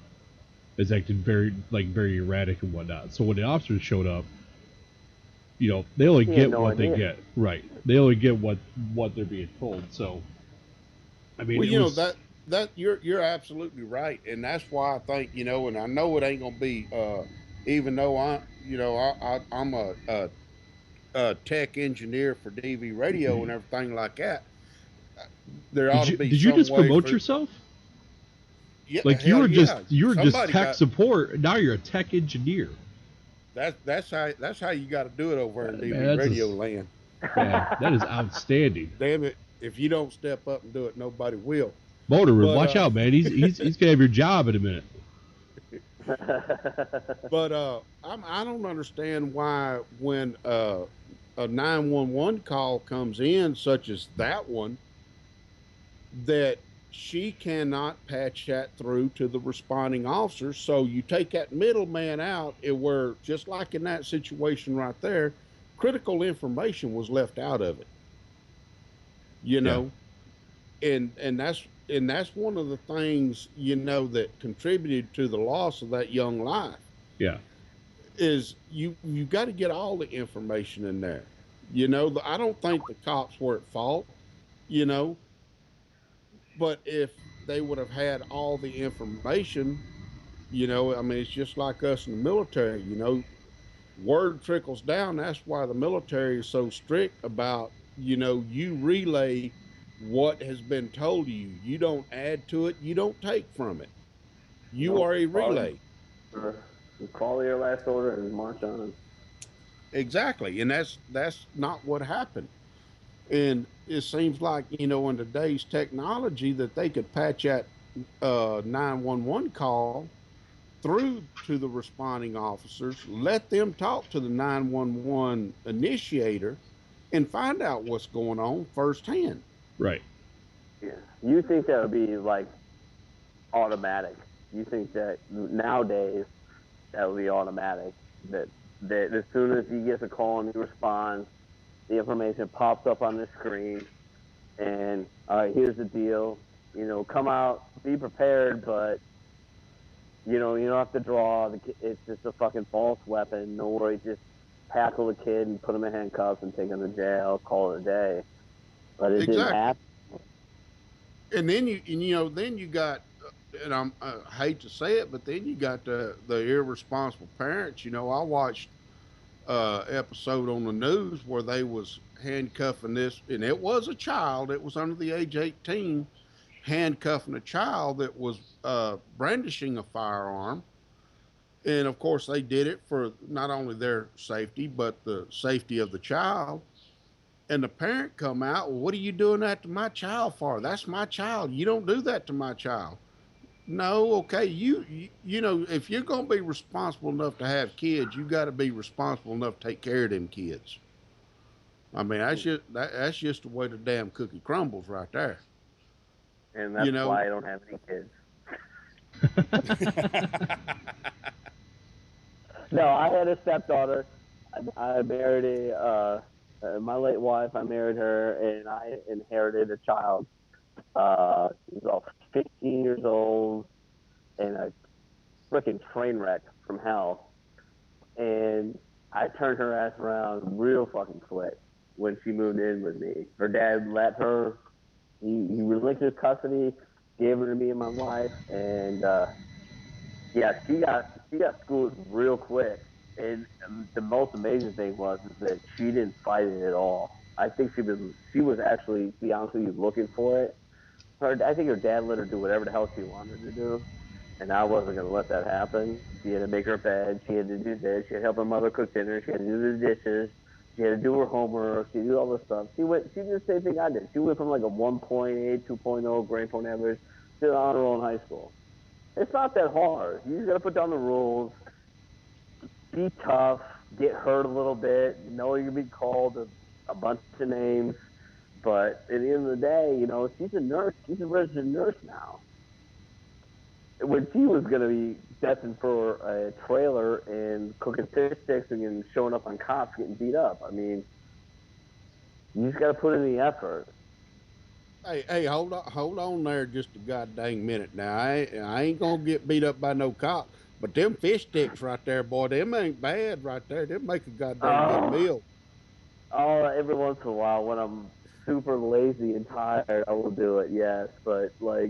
is acting very erratic and whatnot. So when the officers showed up, they only get what they get. Right. They only get what they're being told. So, I mean, well, that you're absolutely right, and that's why I think and I know it ain't gonna be even though I'm a tech engineer for DV radio and everything like that. There ought to be did you some just way promote for, yourself? Yeah, Like you were yeah. just tech got, support. Now you're a tech engineer. That's how you got to do it over in DV Man, radio land. Man, that is outstanding. Damn it! If you don't step up and do it, nobody will. Motorman, watch out, man. He's gonna have your job in a minute. But I don't understand why when a 911 call comes in, such as that one, that she cannot patch that through to the responding officer. So you take that middleman out, where just like in that situation right there, critical information was left out of it. And that's one of the things that contributed to the loss of that young life. Yeah, is you got to get all the information in there. I don't think the cops were at fault. But if they would have had all the information, I mean, it's just like us in the military. Word trickles down. That's why the military is so strict about you relay what has been told to you. You don't add to it. You don't take from it. You are a relay. Follow your last order and march on. Exactly, and that's not what happened. And it seems like in today's technology that they could patch that 911 call through to the responding officers, let them talk to the 911 initiator, and find out what's going on firsthand. Right. Yeah. You think that would be like automatic? You think that nowadays that would be automatic? That as soon as he gets a call and he responds, the information pops up on the screen, and all right, here's the deal. Come out, be prepared, but you don't have to draw. It's just a fucking false weapon. No worry, just tackle the kid and put him in handcuffs and take him to jail. Call it a day. But it didn't happen. And then you got, and I hate to say it, but then you got the irresponsible parents. I watched episode on the news where they was handcuffing this, and it was a child. It was under the age 18, handcuffing a child that was brandishing a firearm. And of course they did it for not only their safety, but the safety of the child. And the parent come out, well, what are you doing that to my child for? That's my child. You don't do that to my child. No, okay. You if you're going to be responsible enough to have kids, you got to be responsible enough to take care of them kids. I mean, that's just the way the damn cookie crumbles right there. And that's why I don't have any kids. No, I had a stepdaughter. I married my late wife. I married her, and I inherited a child. She was all 15 years old and a freaking train wreck from hell. And I turned her ass around real fucking quick when she moved in with me. Her dad let her, he relinquished custody, gave her to me and my wife, and yeah, she got schooled real quick. And the most amazing thing was that she didn't fight it at all. I think she was actually, to be honest with you, looking for it. I think her dad let her do whatever the hell she wanted to do, and I wasn't going to let that happen. She had to make her bed. She had to do this. She had to help her mother cook dinner. She had to do the dishes. She had to do her homework. She did all this stuff. She did the same thing I did. She went from like a 1.8, 2.0 grade point average to honor roll in high school. It's not that hard. You just got to put down the rules, be tough, get hurt a little bit, know you're going to be called a bunch of names. But at the end of the day, she's a nurse. She's a registered nurse now. When she was going to be destined for a trailer and cooking fish sticks and showing up on cops getting beat up. I mean, you just got to put in the effort. Hey, hold on there just a goddamn minute now. I ain't going to get beat up by no cop. But them fish sticks right there, boy, them ain't bad right there. Them make a goddamn good meal. Oh, every once in a while when I'm super lazy and tired, I will do it. Yes, but like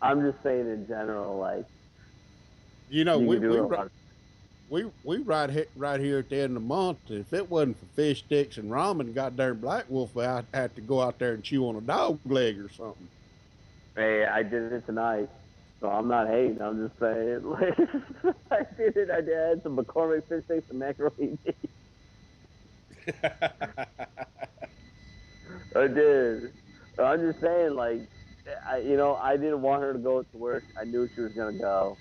I'm just saying in general, like You know, you we can do we a ri- lot. we right here at the end of the month. If it wasn't for fish sticks and ramen, goddamn Black Wolf, I'd have to go out there and chew on a dog leg or something. Hey, I did it tonight, so I'm not hating. I'm just saying, like I did it. I had some McCormick fish sticks and macaroni. I did. I'm just saying, like, I didn't want her to go to work. I knew she was gonna go,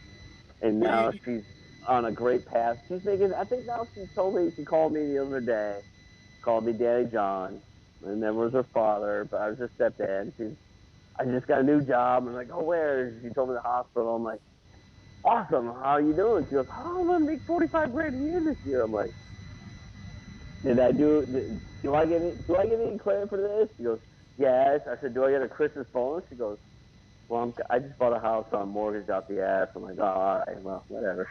and Well, now she's on a great path. She's making. I think now she told me she called me the other day, called me Daddy John, and then was her father, but I was her stepdad. I just got a new job. I'm like, oh, where? She told me the hospital. I'm like, awesome. How you doing? She goes, oh, I'm gonna make 45 grand a year this year. I'm like, do I get any credit for this? She goes, yes. I said, do I get a Christmas bonus? She goes, well, I just bought a house on mortgage out the ass. I'm like, oh, all right, well, whatever.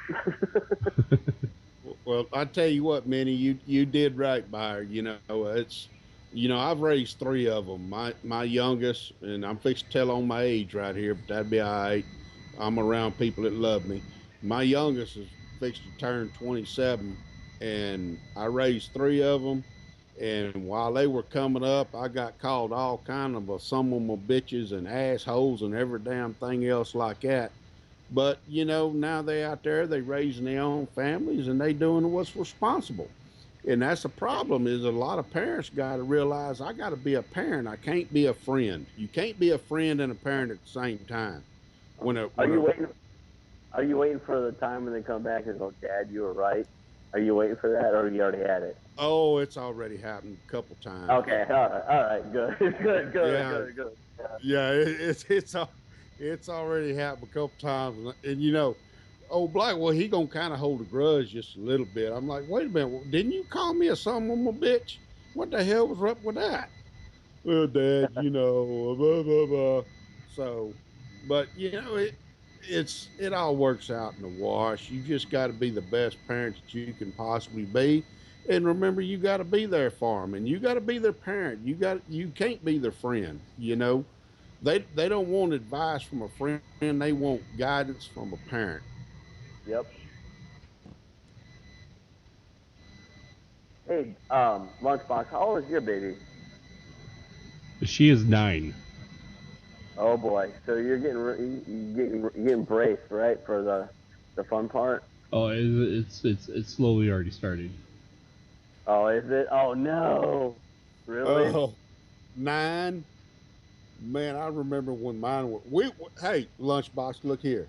well, I tell you what, Minnie, you did right by her. I've raised three of them. My youngest, and I'm fixing to tell on my age right here, but that'd be all right. I'm around people that love me. My youngest is fixed to turn 27, and I raised three of them. And while they were coming up, I got called all kind of some of them bitches and assholes and every damn thing else like that. But now they out there, they raising their own families and they doing what's responsible. And that's the problem is a lot of parents got to realize I got to be a parent. I can't be a friend. You can't be a friend and a parent at the same time. Are you waiting for the time when they come back and go, Dad, you were right? Are you waiting for that, or you already had it? Oh, it's already happened a couple times. Okay, all right, good, good, Yeah, good. yeah, it's already happened a couple times, and old Blackwell, he gonna kind of hold a grudge just a little bit. I'm like, wait a minute, didn't you call me a son of a bitch? What the hell was up with that? Well, Dad, blah blah blah. So, but it all works out in the wash. You just got to be the best parent that you can possibly be, and remember, you got to be there for them, and you got to be their parent. You can't be their friend. They don't want advice from a friend. They want guidance from a parent. Yep. Hey, Lunchbox, how old is your baby? She is 9. Oh boy, so you're getting braced, right, for the fun part? Oh, it's slowly already starting. Oh, is it? Oh no, really? Oh, 9. Man, I remember when mine were. Hey, Lunchbox, look here.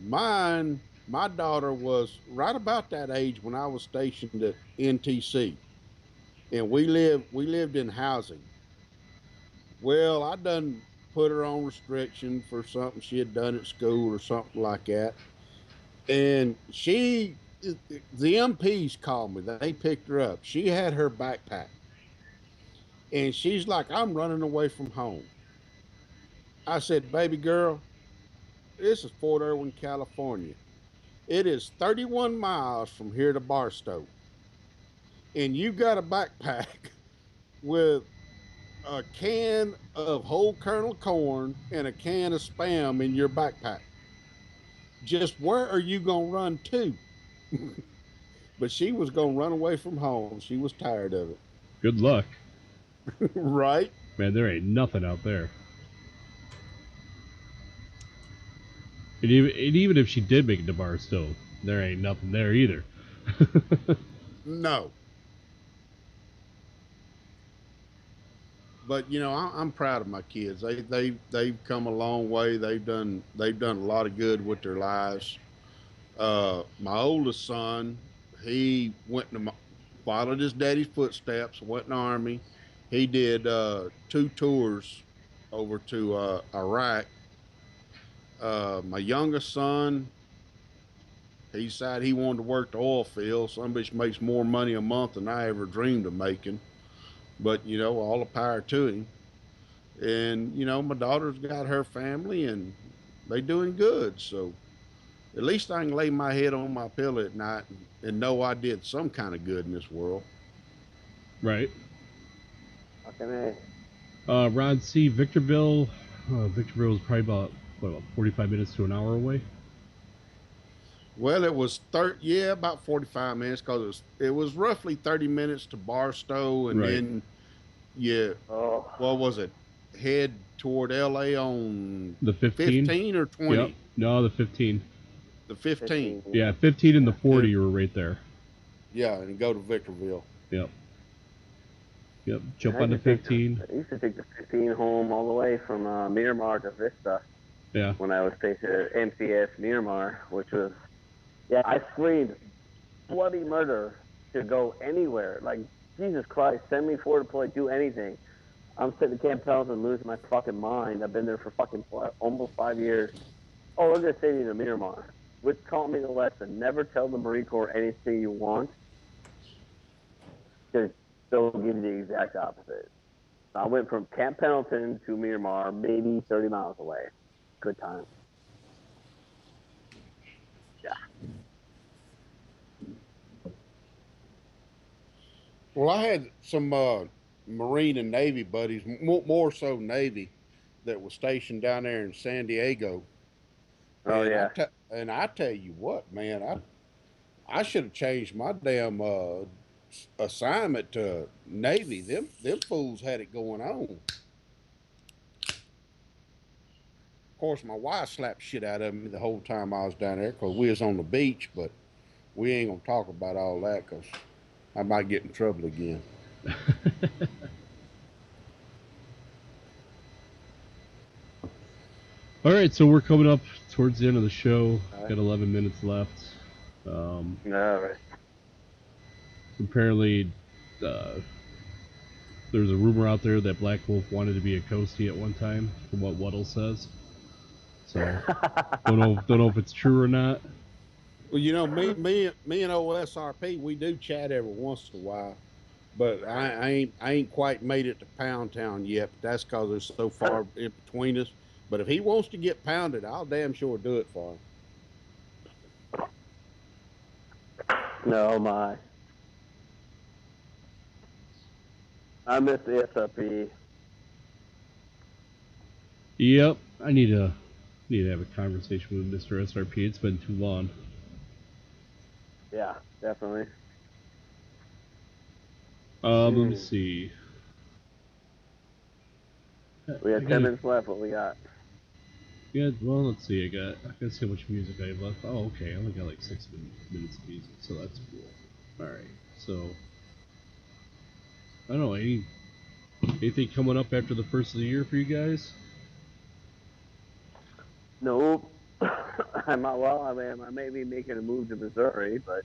My daughter was right about that age when I was stationed at NTC, and we lived in housing. Well, I done put her on restriction for something she had done at school or something like that, and the MPs called me. They picked her up. She had her backpack, and she's like, "I'm running away from home." I said, "Baby girl, this is Fort Irwin, California. It is 31 miles from here to Barstow. And you got a backpack with a can of whole kernel corn and a can of Spam in your backpack. Just where are you going to run to?" But she was going to run away from home. She was tired of it. Good luck. Right? Man, there ain't nothing out there. And even if she did make it to Barstow, there ain't nothing there either. No. But I'm proud of my kids. They've come a long way. They've done a lot of good with their lives. My oldest son, he followed his daddy's footsteps, went in the Army. He did 2 tours over to Iraq. My youngest son, he decided he wanted to work the oil field. Some bitch makes more money a month than I ever dreamed of making. But, all the power to him. And, my daughter's got her family and they doing good. So, at least I can lay my head on my pillow at night and know I did some kind of good in this world. Right. Fucking Rod C. Victorville. Victorville is probably about 45 minutes to an hour away. Well, it was about 45 minutes because it was roughly 30 minutes to Barstow, and then what was it? Head toward LA on the 15 or 20? Yep. No, the 15. The 15. Yeah, 15 and the 40 were right there. Yeah, and go to Victorville. Yep. Jump on the 15. I used to take the 15 home all the way from Miramar to Vista. Yeah. When I was stationed at MCS Miramar, which was, I screamed bloody murder to go anywhere. Like, Jesus Christ, send me forward deploy, do anything. I'm sitting at Camp Pendleton losing my fucking mind. I've been there for fucking almost 5 years. Oh, we're going to send you to Miramar. Which taught me the lesson. Never tell the Marine Corps anything you want. Because they'll give you the exact opposite. I went from Camp Pendleton to Miramar, maybe 30 miles away. Good time. Yeah. Well, I had some Marine and Navy buddies, more so Navy, that was stationed down there in San Diego. Oh, and yeah. And I tell you what, man, I should have changed my damn assignment to Navy. Them fools had it going on. Of course, my wife slapped shit out of me the whole time I was down there because we was on the beach, but we ain't going to talk about all that because I might get in trouble again. All right, so we're coming up towards the end of the show. Got 11 minutes left. All right. Apparently, there's a rumor out there that Blackwolf wanted to be a coastie at one time, from what Weddle says. So, don't know if it's true or not. Well, you know, me and OSRP, we do chat every once in a while, but I ain't quite made it to Pound Town yet. But that's because there's so far in between us. But if he wants to get pounded, I'll damn sure do it for him. No, my. I miss the SRP. Yep, I need to have a conversation with Mr. SRP. It's been too long. Yeah, definitely. Let me see. We have 10 minutes left. What we got? Yeah, well, let's see. I gotta see how much music I have left. Oh, okay. I only got like 6 minutes of music, so that's cool. All right, so I don't know. Anything coming up after the first of the year for you guys? Nope. I may be making a move to Missouri, but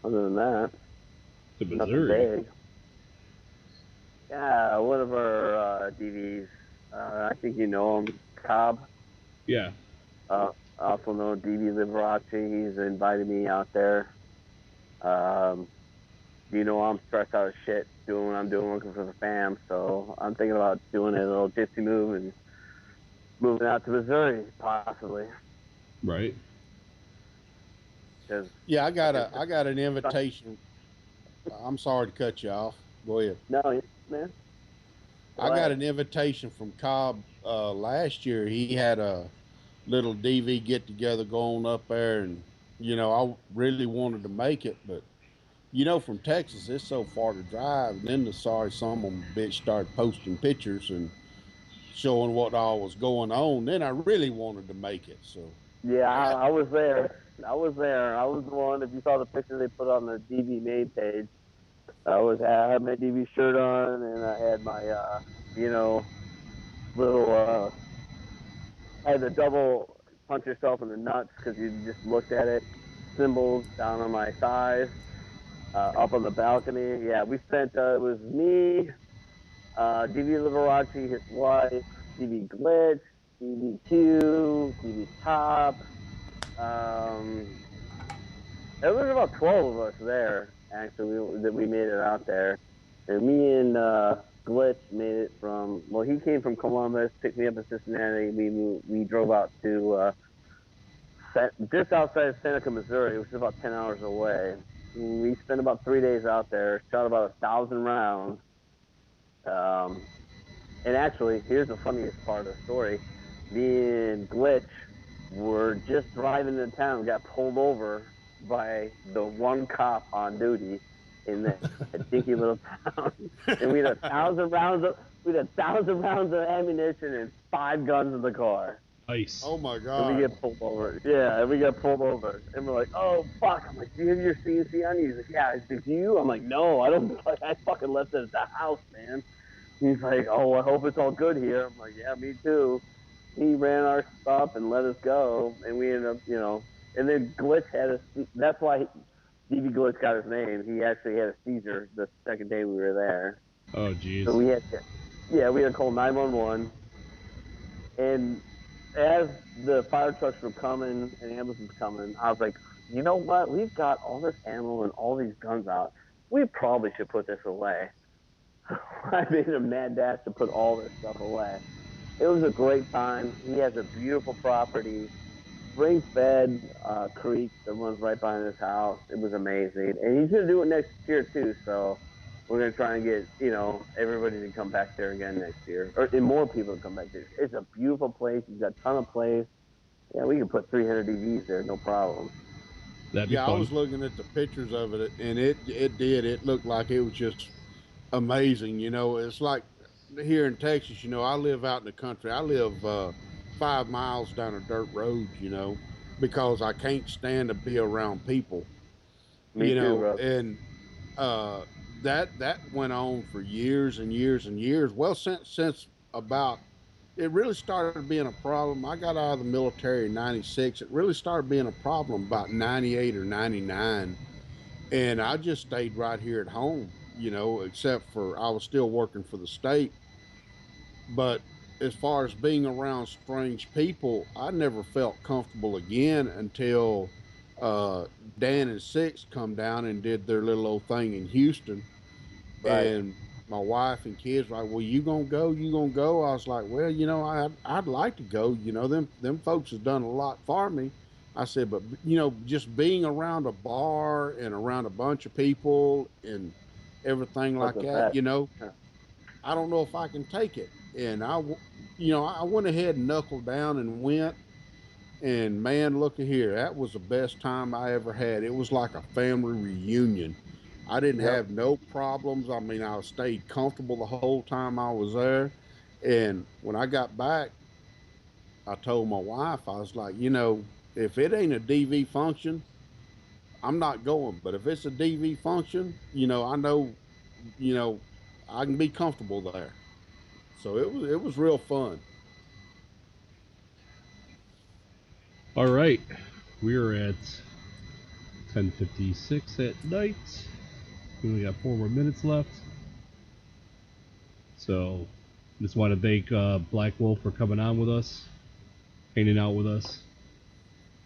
other than that, To nothing Missouri? big. Yeah, one of our DVs. I think you know him, Cobb. Yeah. Also know DV Liberace. He's invited me out there. You know, I'm stressed out as shit doing what I'm doing, working for the fam. So I'm thinking about doing a little gypsy move and moving out to Missouri, possibly. Right. Yeah, I got an invitation. I'm sorry to cut you off. Go ahead. No, man. I got an invitation from Cobb last year. He had a little DV get together going up there, and you know, I really wanted to make it, but you know, from Texas it's so far to drive. And then the sorry son of a bitch started posting pictures and showing what all was going on. Then I really wanted to make it. So yeah, I was there. I was the one. If you saw the picture they put on the DV main page, I had my DV shirt on, and I had my, little, I had the double punch yourself in the nuts because you just looked at it, symbols down on my thighs, up on the balcony. Yeah, we spent, it was me, DV Liberace, his wife, DV Glitch, DV DV Top. There was about 12 of us there, actually, that we made it out there. And me and Glitch made it he came from Columbus, picked me up in Cincinnati. We drove out to just outside of Seneca, Missouri, which is about 10 hours away. We spent about 3 days out there, shot about 1,000 rounds. And actually, here's the funniest part of the story. Me and Glitch were just driving into town, got pulled over by the one cop on duty in that dinky little town, and we had 1,000 rounds of ammunition and 5 guns in the car. Nice. Oh my And God. we get pulled over. Yeah, and we got pulled over. And we're like, oh, fuck. I'm like, do you have your CNC on you? He's like, yeah. He's like, do you? I'm like, no, I don't. I fucking left it at the house, man. He's like, oh, I hope it's all good here. I'm like, yeah, me too. He ran our stuff and let us go. And we ended up, and then Glitch had that's why DV Glitch got his name. He actually had a seizure the second day we were there. Oh, jeez. So we had to call 911. And as the fire trucks were coming and ambulances coming, I was like, you know what? We've got all this ammo and all these guns out. We probably should put this away. I made a mad dash to put all this stuff away. It was a great time. He has a beautiful property, spring-fed creek that runs right behind his house. It was amazing. And he's going to do it next year, too. So we're going to try and get, everybody to come back there again next year. And more people to come back there. It's a beautiful place. He's got a ton of place. Yeah, we can put 300 DVs there, no problem. That'd be fun. I was looking at the pictures of it, and it looked like it was just amazing. It's like here in Texas, I live out in the country. I live 5 miles down a dirt road, because I can't stand to be around people. Me too, bro. And that went on for years and years and years. Well, since about, it really started being a problem. I got out of the military in 96. It really started being a problem about 98 or 99. And I just stayed right here at home, except for I was still working for the state. But as far as being around strange people, I never felt comfortable again until Dan and Six come down and did their little old thing in Houston. Right. And my wife and kids were like, well, you gonna go? You gonna go? I was like, well, I'd like to go. Them folks have done a lot for me. I said, but just being around a bar and around a bunch of people and everything like that, I don't know if I can take it. And I went ahead and knuckled down and went. And man, look at here. That was the best time I ever had. It was like a family reunion. I didn't have no problems. I mean, I stayed comfortable the whole time I was there. And when I got back, I told my wife, I was like, if it ain't a DV function, I'm not going. But if it's a DV function, I know, I can be comfortable there. So it was real fun. All right, we're at 10:56 at night. We only got 4 more minutes left. So, just want to thank Blackwolf for coming on with us, hanging out with us.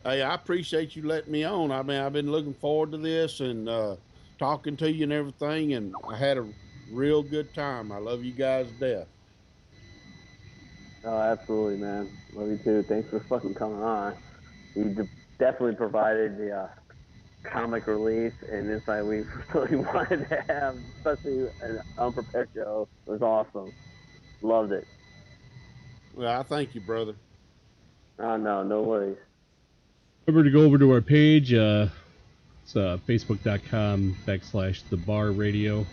Hey, I appreciate you letting me on. I mean, I've been looking forward to this and talking to you and everything, and I had a real good time. I love you guys to death. Oh, absolutely, man. Love you too. Thanks for fucking coming on. You definitely provided the comic relief and insight we really wanted to have, especially an unprepared show. It was awesome. Loved it. Well, I thank you, brother. Oh, no worries. Remember to go over to our page. It's facebook.com/thebarradio.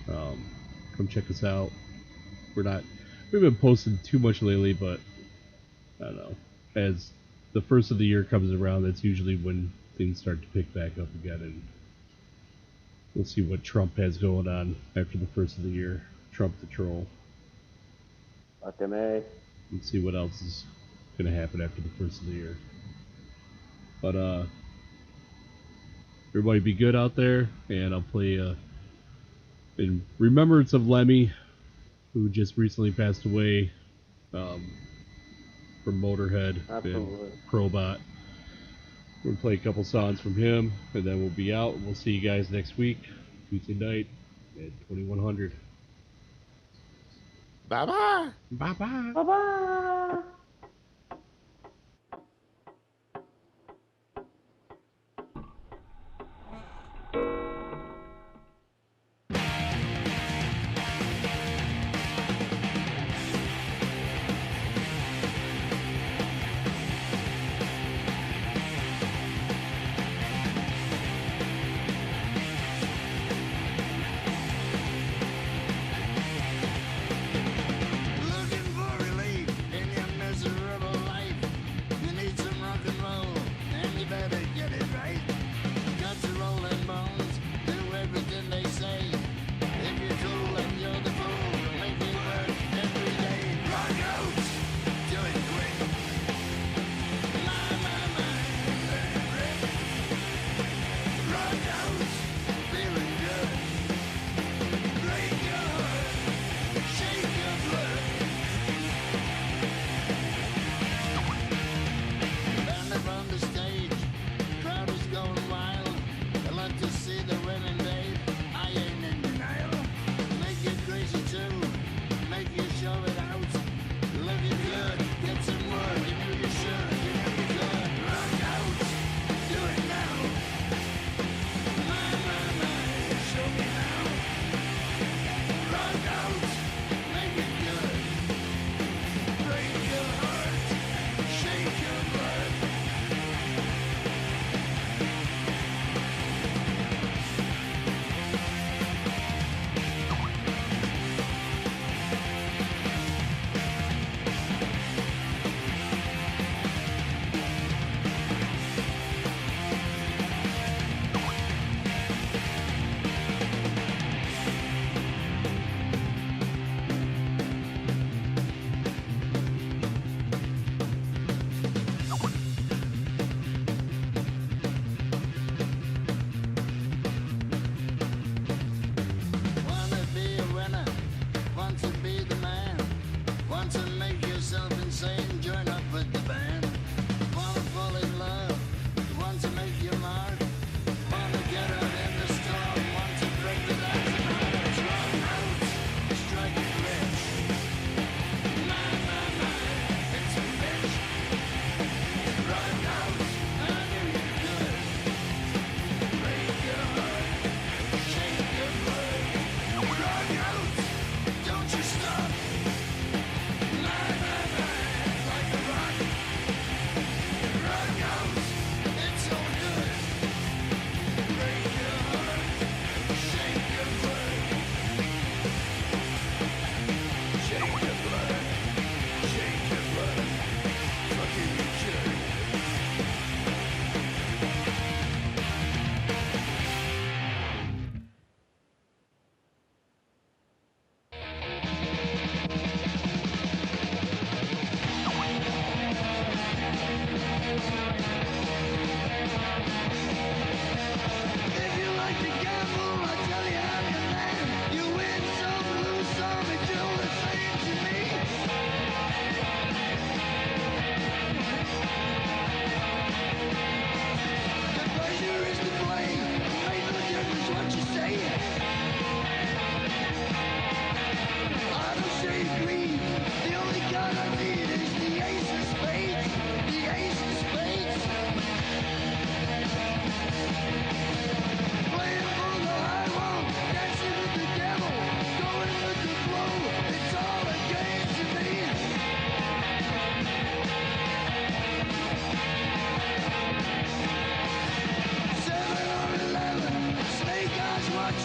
Come check us out. We've been posting too much lately, but I don't know. As the first of the year comes around, that's usually when things start to pick back up again, and we'll see what Trump has going on after the first of the year. Trump the troll. Fucking A. And see what else is going to happen after the first of the year. But everybody be good out there, and I'll play in remembrance of Lemmy, who just recently passed away from Motorhead. Absolutely. And Probot. We're going to play a couple songs from him, and then we'll be out. We'll see you guys next week, Tuesday night at 2100. Bye-bye. Bye-bye. Bye-bye.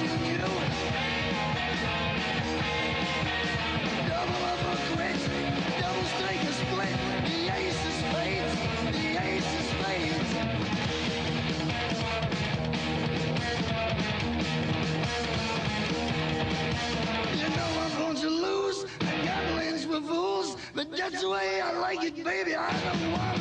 you knew. Double up or quit, double strike or split. The ace is spades, the ace is spades. You know I'm going to lose. The gambling's for fools, but that's the way I like it, baby. I don't want